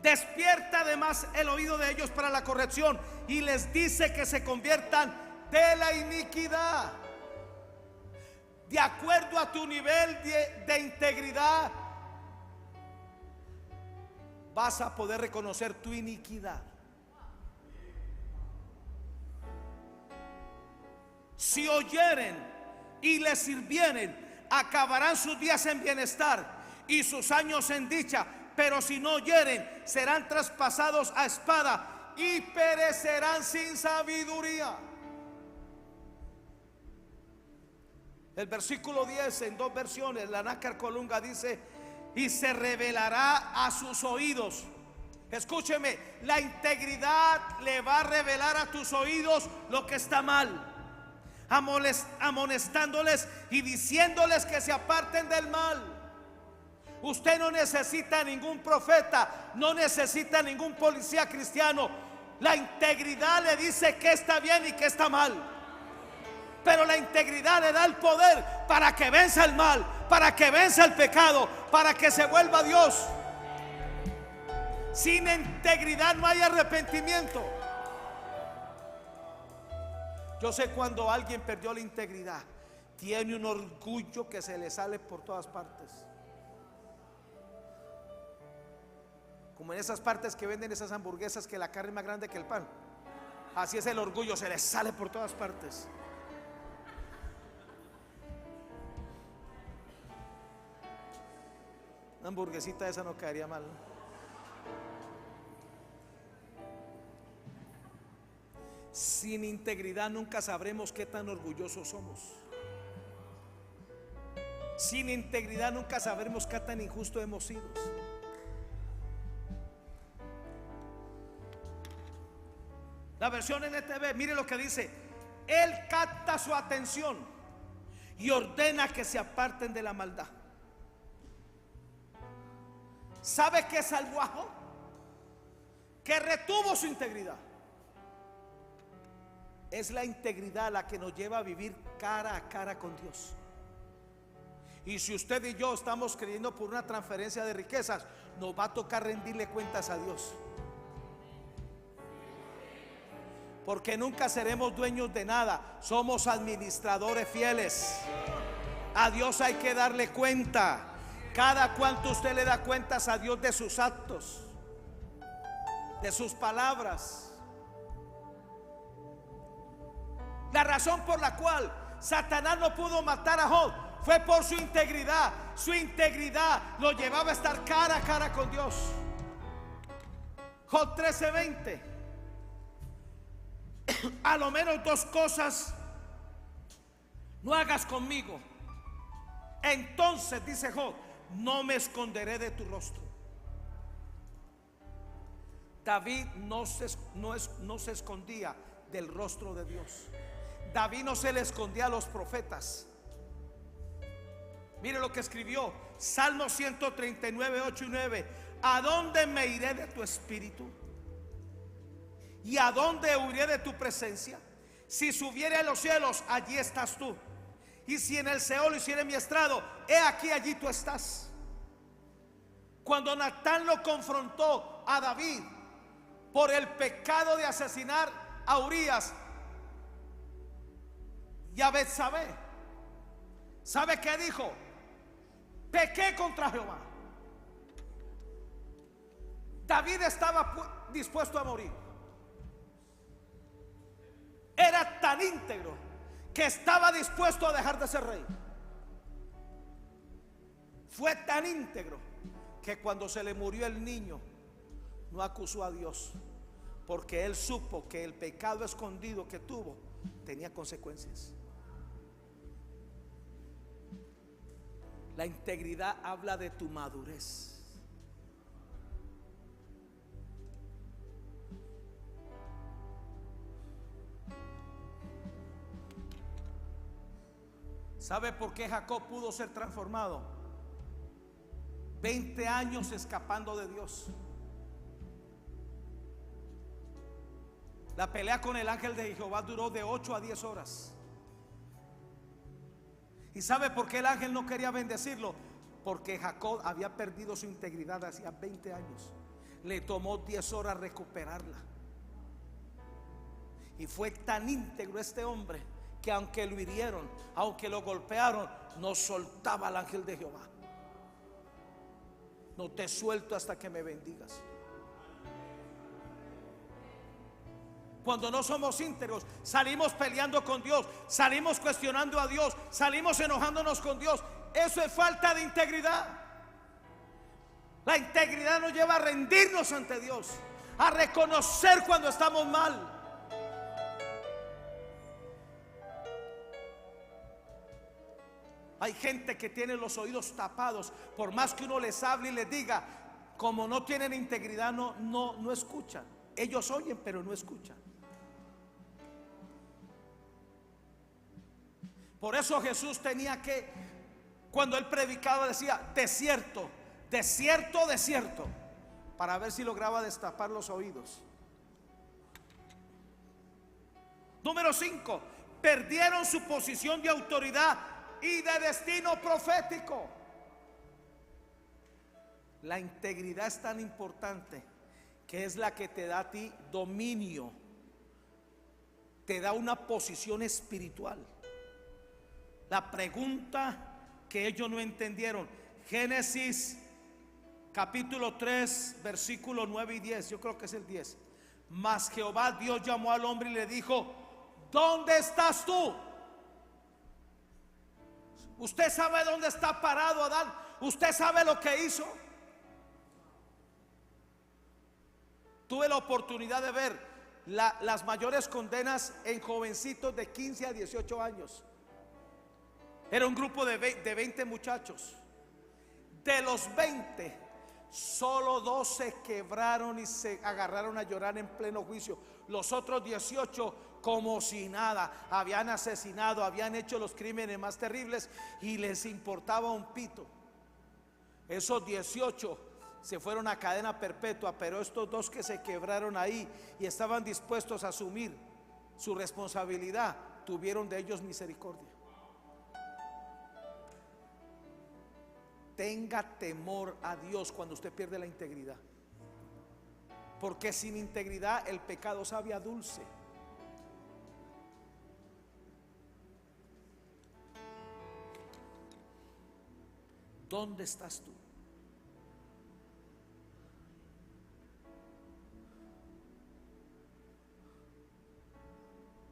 S1: Despierta además el oído de ellos para la corrección, y les dice que se conviertan de la iniquidad. De acuerdo a tu nivel de integridad, vas a poder reconocer tu iniquidad. Si oyeren y les sirvieren acabarán sus días en bienestar y sus años en dicha, pero si no oyeren, serán traspasados a espada y perecerán sin sabiduría. El versículo 10 en dos versiones, la Nácar Colunga dice: y se revelará a sus oídos. Escúcheme, la integridad le va a revelar a tus oídos lo que está mal, amonestándoles y diciéndoles que se aparten del mal. Usted no necesita ningún profeta, no necesita ningún policía cristiano. La integridad le dice que está bien y que está mal. Pero la integridad le da el poder para que venza el mal, para que venza el pecado, para que se vuelva a Dios. Sin integridad no hay arrepentimiento. Yo sé cuando alguien perdió la integridad, tiene un orgullo que se le sale por todas partes. Como en esas partes que venden esas hamburguesas que la carne es más grande que el pan. Así es el orgullo, se le sale por todas partes. Una hamburguesita esa no caería mal. Sin integridad nunca sabremos qué tan orgullosos somos. Sin integridad nunca sabremos qué tan injusto hemos sido. La versión NTV, mire lo que dice: Él capta su atención y ordena que se aparten de la maldad. ¿Sabe qué salvó a Job? Que retuvo su integridad. Es la integridad la que nos lleva a vivir cara a cara con Dios. Y si usted y yo estamos creyendo por una transferencia de riquezas, nos va a tocar rendirle cuentas a Dios. Porque nunca seremos dueños de nada, somos administradores fieles. A Dios hay que darle cuenta. Cada cuanto usted le da cuentas a Dios de sus actos, de sus palabras. La razón por la cual Satanás no pudo matar a Job fue por su integridad. Su integridad lo llevaba a estar cara a cara con Dios. Job 13:20. A lo menos dos cosas no hagas conmigo, entonces, dice Job, no me esconderé de tu rostro. David no se escondía del rostro de Dios. David no se le escondía a los profetas. Mire lo que escribió Salmo 139, 8 y 9. ¿A dónde me iré de tu espíritu? ¿Y a dónde huiré de tu presencia? Si subiere a los cielos, allí estás tú. Y si en el Seol hiciere mi estrado, he aquí, allí tú estás. Cuando Natán lo confrontó a David por el pecado de asesinar a Urías y a Betsabé, ¿sabe qué dijo? Pequé contra Jehová. David estaba dispuesto a morir. Era tan íntegro que estaba dispuesto a dejar de ser rey. Fue tan íntegro que cuando se le murió el niño no acusó a Dios, porque él supo que el pecado escondido que tuvo tenía consecuencias. La integridad habla de tu madurez. ¿Sabe por qué Jacob pudo ser transformado? 20 años escapando de Dios. La pelea con el ángel de Jehová duró de 8 a 10 horas. ¿Y sabe por qué el ángel no quería bendecirlo? Porque Jacob había perdido su integridad hacía 20 años. Le tomó 10 horas recuperarla. Y fue tan íntegro este hombre que aunque lo hirieron, aunque lo golpearon, no soltaba al ángel de Jehová. No te suelto hasta que me bendigas. Cuando no somos íntegros, salimos peleando con Dios, salimos cuestionando a Dios, salimos enojándonos con Dios, Eso es falta de integridad. La integridad nos lleva a rendirnos ante Dios, a reconocer cuando estamos mal. Hay gente que tiene los oídos tapados, por más que uno les hable y les diga, como no tienen integridad, no escuchan. Ellos oyen, pero no escuchan. Por eso Jesús tenía que, cuando él predicaba, decía desierto, desierto, desierto, para ver si lograba destapar los oídos. Número 5, perdieron su posición de autoridad y de destino profético. La integridad es tan importante que es la que te da a ti dominio, te da una posición espiritual. La pregunta que ellos no entendieron, Génesis capítulo 3 versículo 9 y 10, yo creo que es el 10. Mas Jehová Dios llamó al hombre y le dijo, ¿dónde estás tú? ¿Usted sabe dónde está parado Adán? ¿Usted sabe lo que hizo? Tuve la oportunidad de ver las mayores condenas en jovencitos de 15 a 18 años. Era un grupo de 20 muchachos. De los 20, solo 2 se quebraron y se agarraron a llorar en pleno juicio. Los otros 18 como si nada, habían asesinado, habían hecho los crímenes más terribles y les importaba un pito. Esos 18 se fueron a cadena perpetua, pero estos 2 que se quebraron ahí y estaban dispuestos a asumir su responsabilidad, tuvieron de ellos misericordia. Tenga temor a Dios cuando usted pierde la integridad, porque sin integridad el pecado sabe a dulce. ¿Dónde estás tú?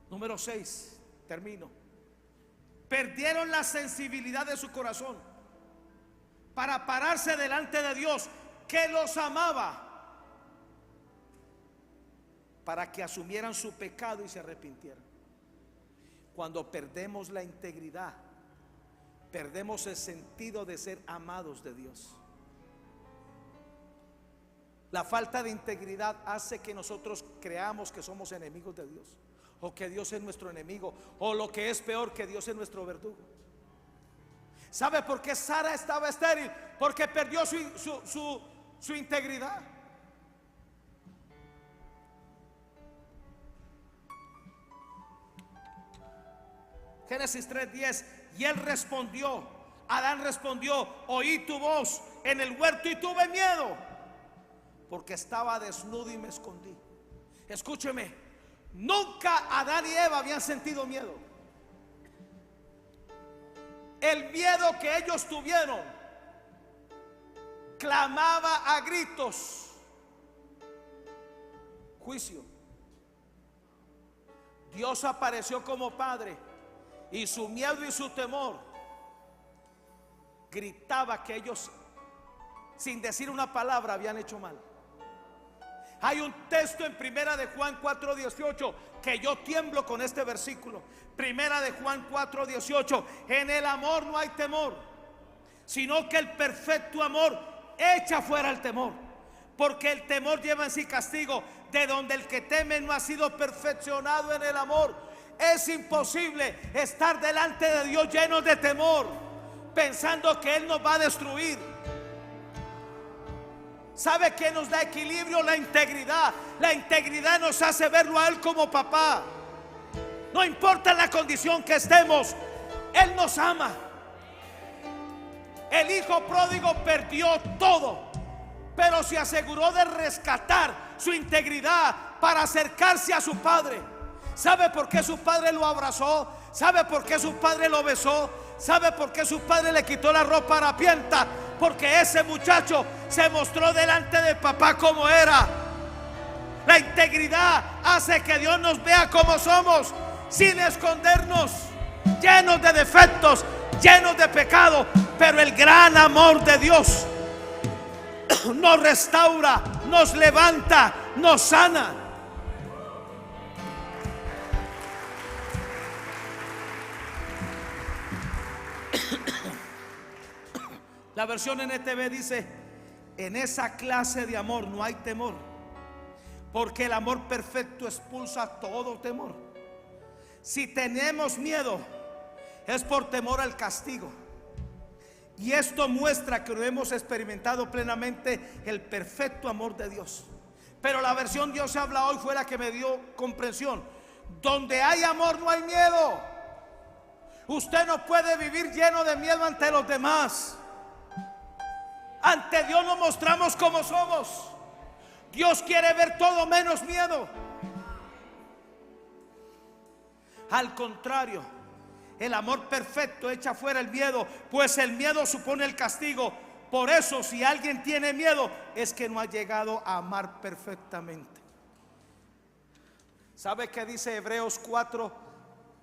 S1: Número 6, termino. Perdieron la sensibilidad de su corazón para pararse delante de Dios, que los amaba, para que asumieran su pecado y se arrepintieran. Cuando perdemos la integridad, perdemos el sentido de ser amados de Dios. La falta de integridad hace que nosotros creamos que somos enemigos de Dios, o que Dios es nuestro enemigo, o lo que es peor, que Dios es nuestro verdugo. ¿Sabe por qué Sara estaba estéril? Porque perdió su integridad. Génesis 3:10. Y él respondió, Adán respondió, oí tu voz en el huerto y tuve miedo, porque estaba desnudo y me escondí. Escúcheme, nunca Adán y Eva habían sentido miedo. El miedo que ellos tuvieron clamaba a gritos juicio. Dios apareció como padre y su miedo y su temor gritaba que ellos, sin decir una palabra, habían hecho mal. Hay un texto en Primera de Juan 4:18 que yo tiemblo con este versículo. Primera de Juan 4:18. En el amor no hay temor, sino que el perfecto amor echa fuera el temor, porque el temor lleva en sí castigo, de donde el que teme no ha sido perfeccionado en el amor. Es imposible estar delante de Dios llenos de temor, pensando que Él nos va a destruir. ¿Sabe qué nos da equilibrio? La integridad. La integridad nos hace verlo a Él como papá. No importa la condición que estemos, Él nos ama. El hijo pródigo perdió todo, pero se aseguró de rescatar su integridad para acercarse a su padre. ¿Sabe por qué su padre lo abrazó? ¿Sabe por qué su padre lo besó? ¿Sabe por qué su padre le quitó la ropa harapienta? Porque ese muchacho se mostró delante de papá como era. La integridad hace que Dios nos vea como somos, sin escondernos, llenos de defectos, llenos de pecado, Pero el gran amor de Dios nos restaura, nos levanta, nos sana. La versión NTV dice: en esa clase de amor no hay temor, porque el amor perfecto expulsa todo temor. Si tenemos miedo, es por temor al castigo. Y esto muestra que no hemos experimentado plenamente el perfecto amor de Dios. Pero la versión Dios habla hoy fue la que me dio comprensión. Donde hay amor no hay miedo. Usted no puede vivir lleno de miedo ante los demás. Ante Dios nos mostramos como somos. Dios quiere ver todo menos miedo. Al contrario, el amor perfecto echa fuera el miedo, pues el miedo supone el castigo. Por eso, si alguien tiene miedo, es que no ha llegado a amar perfectamente. ¿Sabe qué dice Hebreos 4,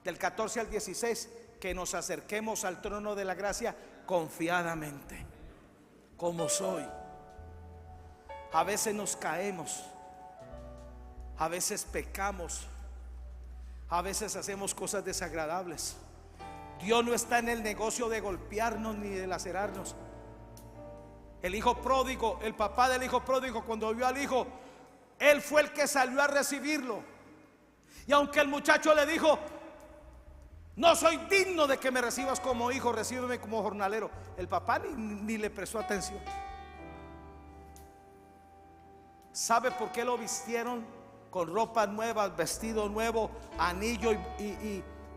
S1: del 14 al 16? Que nos acerquemos al trono de la gracia confiadamente, como soy. A veces nos caemos, a veces pecamos, a veces hacemos cosas desagradables. Dios no está en el negocio de golpearnos ni de lacerarnos. El hijo pródigo, el papá del hijo pródigo, cuando vio al hijo, él fue el que salió a recibirlo. Y aunque el muchacho le dijo: no soy digno de que me recibas como hijo, recíbeme como jornalero, el papá ni le prestó atención. ¿Sabe por qué lo vistieron con ropas nuevas, vestido nuevo, anillo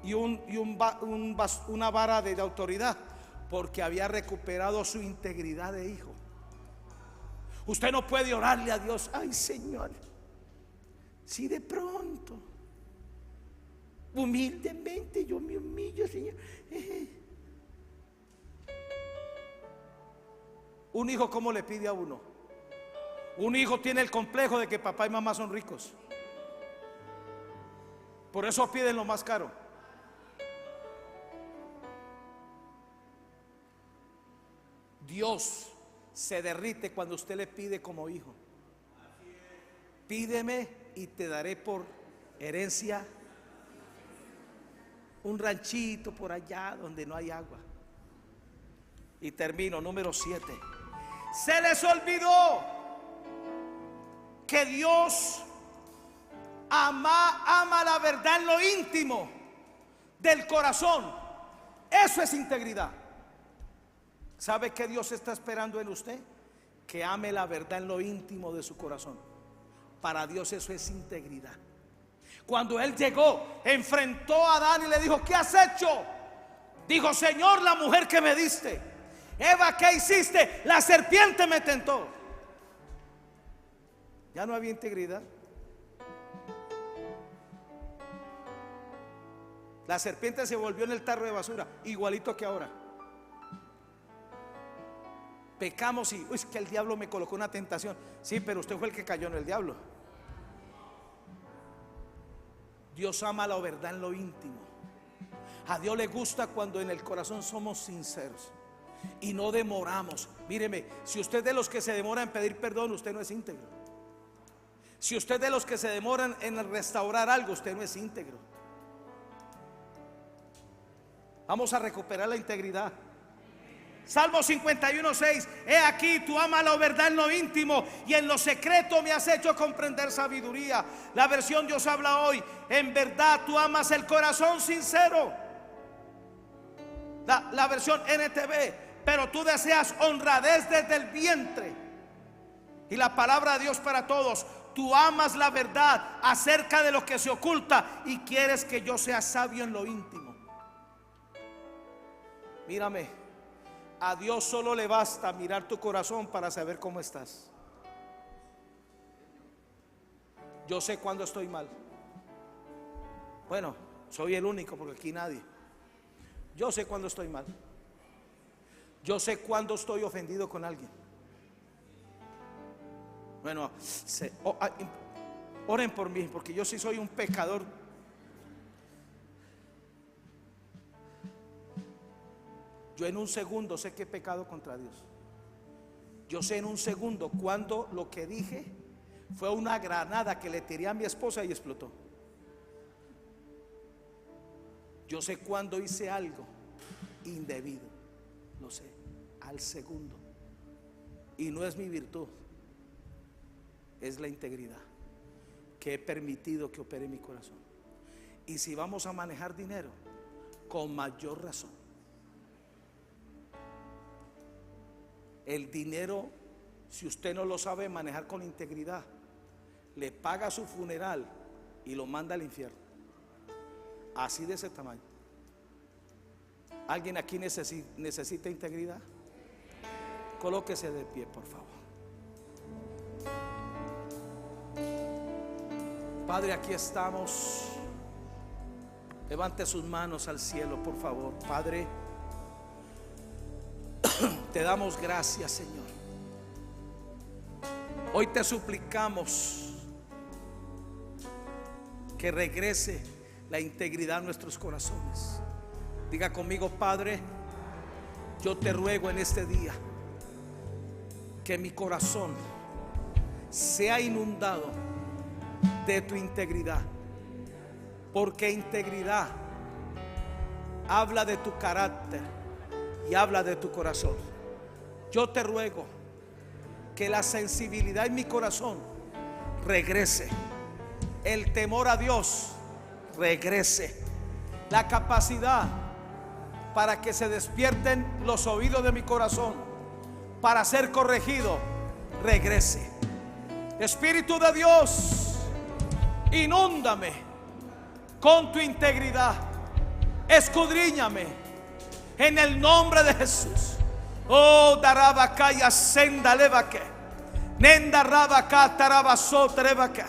S1: y una vara de autoridad? Porque había recuperado su integridad de hijo. Usted no puede orarle a Dios: ay, Señor, si de pronto humildemente yo me humillo, Señor. Un hijo, ¿cómo le pide a uno? Un hijo tiene el complejo de que papá y mamá son ricos. Por eso piden lo más caro. Dios se derrite cuando usted le pide como hijo: pídeme y te daré por herencia un ranchito por allá donde no hay agua. Y termino, número 7. Se les olvidó que Dios ama la verdad en lo íntimo del corazón. Eso es integridad. ¿Sabe qué Dios está esperando en usted? Que ame la verdad en lo íntimo de su corazón. Para Dios eso es integridad. Cuando Él llegó, enfrentó a Adán y le dijo: ¿qué has hecho? Dijo: Señor, la mujer que me diste. Eva, ¿qué hiciste? La serpiente me tentó. Ya no había integridad. La serpiente se volvió en el tarro de basura, igualito que ahora. Pecamos y es que el diablo me colocó una tentación. Sí, pero usted fue el que cayó, no el diablo. Dios ama la verdad en lo íntimo. A Dios le gusta cuando en el corazón somos sinceros y no demoramos. Míreme, si usted es de los que se demora en pedir perdón, usted no es íntegro. Si usted es de los que se demoran en restaurar algo, usted no es íntegro. Vamos a recuperar la integridad. Salmo 51:6: he aquí, tú amas la verdad en lo íntimo y en lo secreto me has hecho comprender sabiduría. La versión Dios habla hoy: en verdad tú amas el corazón sincero. La versión NTV: pero tú deseas honradez desde el vientre. Y la palabra de Dios para todos: tú amas la verdad acerca de lo que se oculta y quieres que yo sea sabio en lo íntimo. Mírame, a Dios solo le basta mirar tu corazón para saber cómo estás. Yo sé cuando estoy mal. Bueno, soy el único porque aquí nadie. Yo sé cuando estoy mal. Yo sé cuando estoy ofendido con alguien. Bueno, oren por mí porque yo sí soy un pecador. Yo en un segundo sé que he pecado contra Dios. Yo sé en un segundo cuando lo que dije fue una granada que le tiré a mi esposa y explotó. Yo sé cuando hice algo indebido. Lo sé, al segundo. Y no es mi virtud, es la integridad que he permitido que opere en mi corazón. Y si vamos a manejar dinero, con mayor razón. El dinero, si usted no lo sabe manejar con integridad, le paga su funeral y lo manda al infierno. Así de ese tamaño. ¿Alguien aquí necesita integridad? Colóquese de pie, por favor. Padre, aquí estamos. Levante sus manos al cielo, por favor. Padre, te damos gracias, Señor. Hoy te suplicamos que regrese la integridad a nuestros corazones. Diga conmigo: Padre, yo te ruego en este día que mi corazón sea inundado de tu integridad, porque integridad habla de tu carácter y habla de tu corazón. Yo te ruego que la sensibilidad en mi corazón regrese, el temor a Dios regrese, la capacidad para que se despierten los oídos de mi corazón para ser corregido regrese. Espíritu de Dios, inúndame con tu integridad, escudriñame en el nombre de Jesús. Oh, darabakaya senda levake, nenda rabaka tarabaso trebaka,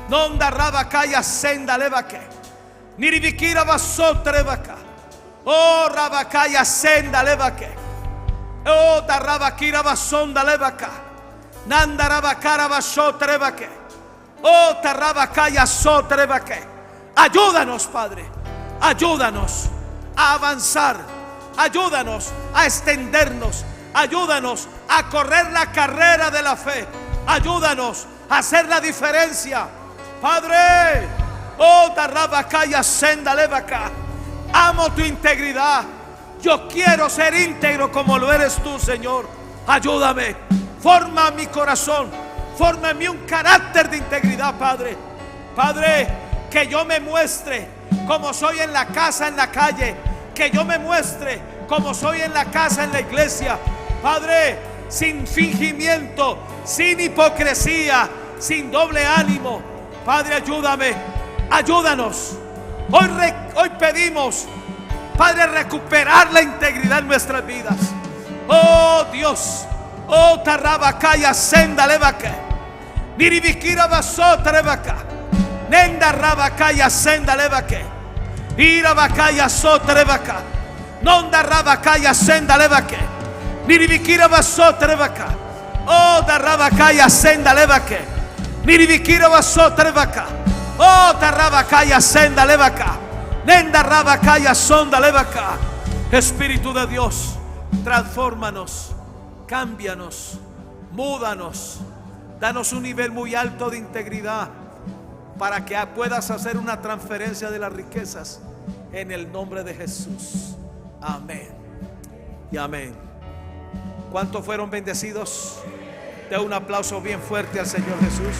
S1: nonda rabakaya senda levake, niribikira baso trebaka, oh rabakaya senda levake, oh darabakira basonda levaka, nanda rabakara baso trebake, oh tarabakaya so trebake. Ayúdanos, Padre, ayúdanos a avanzar. Ayúdanos a extendernos. Ayúdanos a correr la carrera de la fe. Ayúdanos a hacer la diferencia, Padre. Oh, tarabakaya senda levaka. Amo tu integridad. Yo quiero ser íntegro como lo eres tú, Señor. Ayúdame. Forma mi corazón. Forma en mí un carácter de integridad, Padre. Padre, que yo me muestre como soy en la casa, en la calle. Que yo me muestre como soy en la casa, en la iglesia, Padre, sin fingimiento, sin hipocresía, sin doble ánimo. Padre, ayúdame, ayúdanos. Hoy pedimos, Padre, recuperar la integridad en nuestras vidas. Oh Dios, oh tarabakaya senda levaka, niribikira baso trebaka, nenda rabakaya senda levaka. Irabakaya sotrebaka, nonda rabakaya senda levake, niribikira basotrebaka, oh darabakaya senda levake, niribikira basotrebaka, oh darabakaya senda levaka, nenda rabakaya sonda levaka. Espíritu de Dios, transfórmanos, cámbianos, múdanos, danos un nivel muy alto de integridad para que puedas hacer una transferencia de las riquezas en el nombre de Jesús. Amén y amén. ¿Cuántos fueron bendecidos? De un aplauso bien fuerte al Señor Jesús.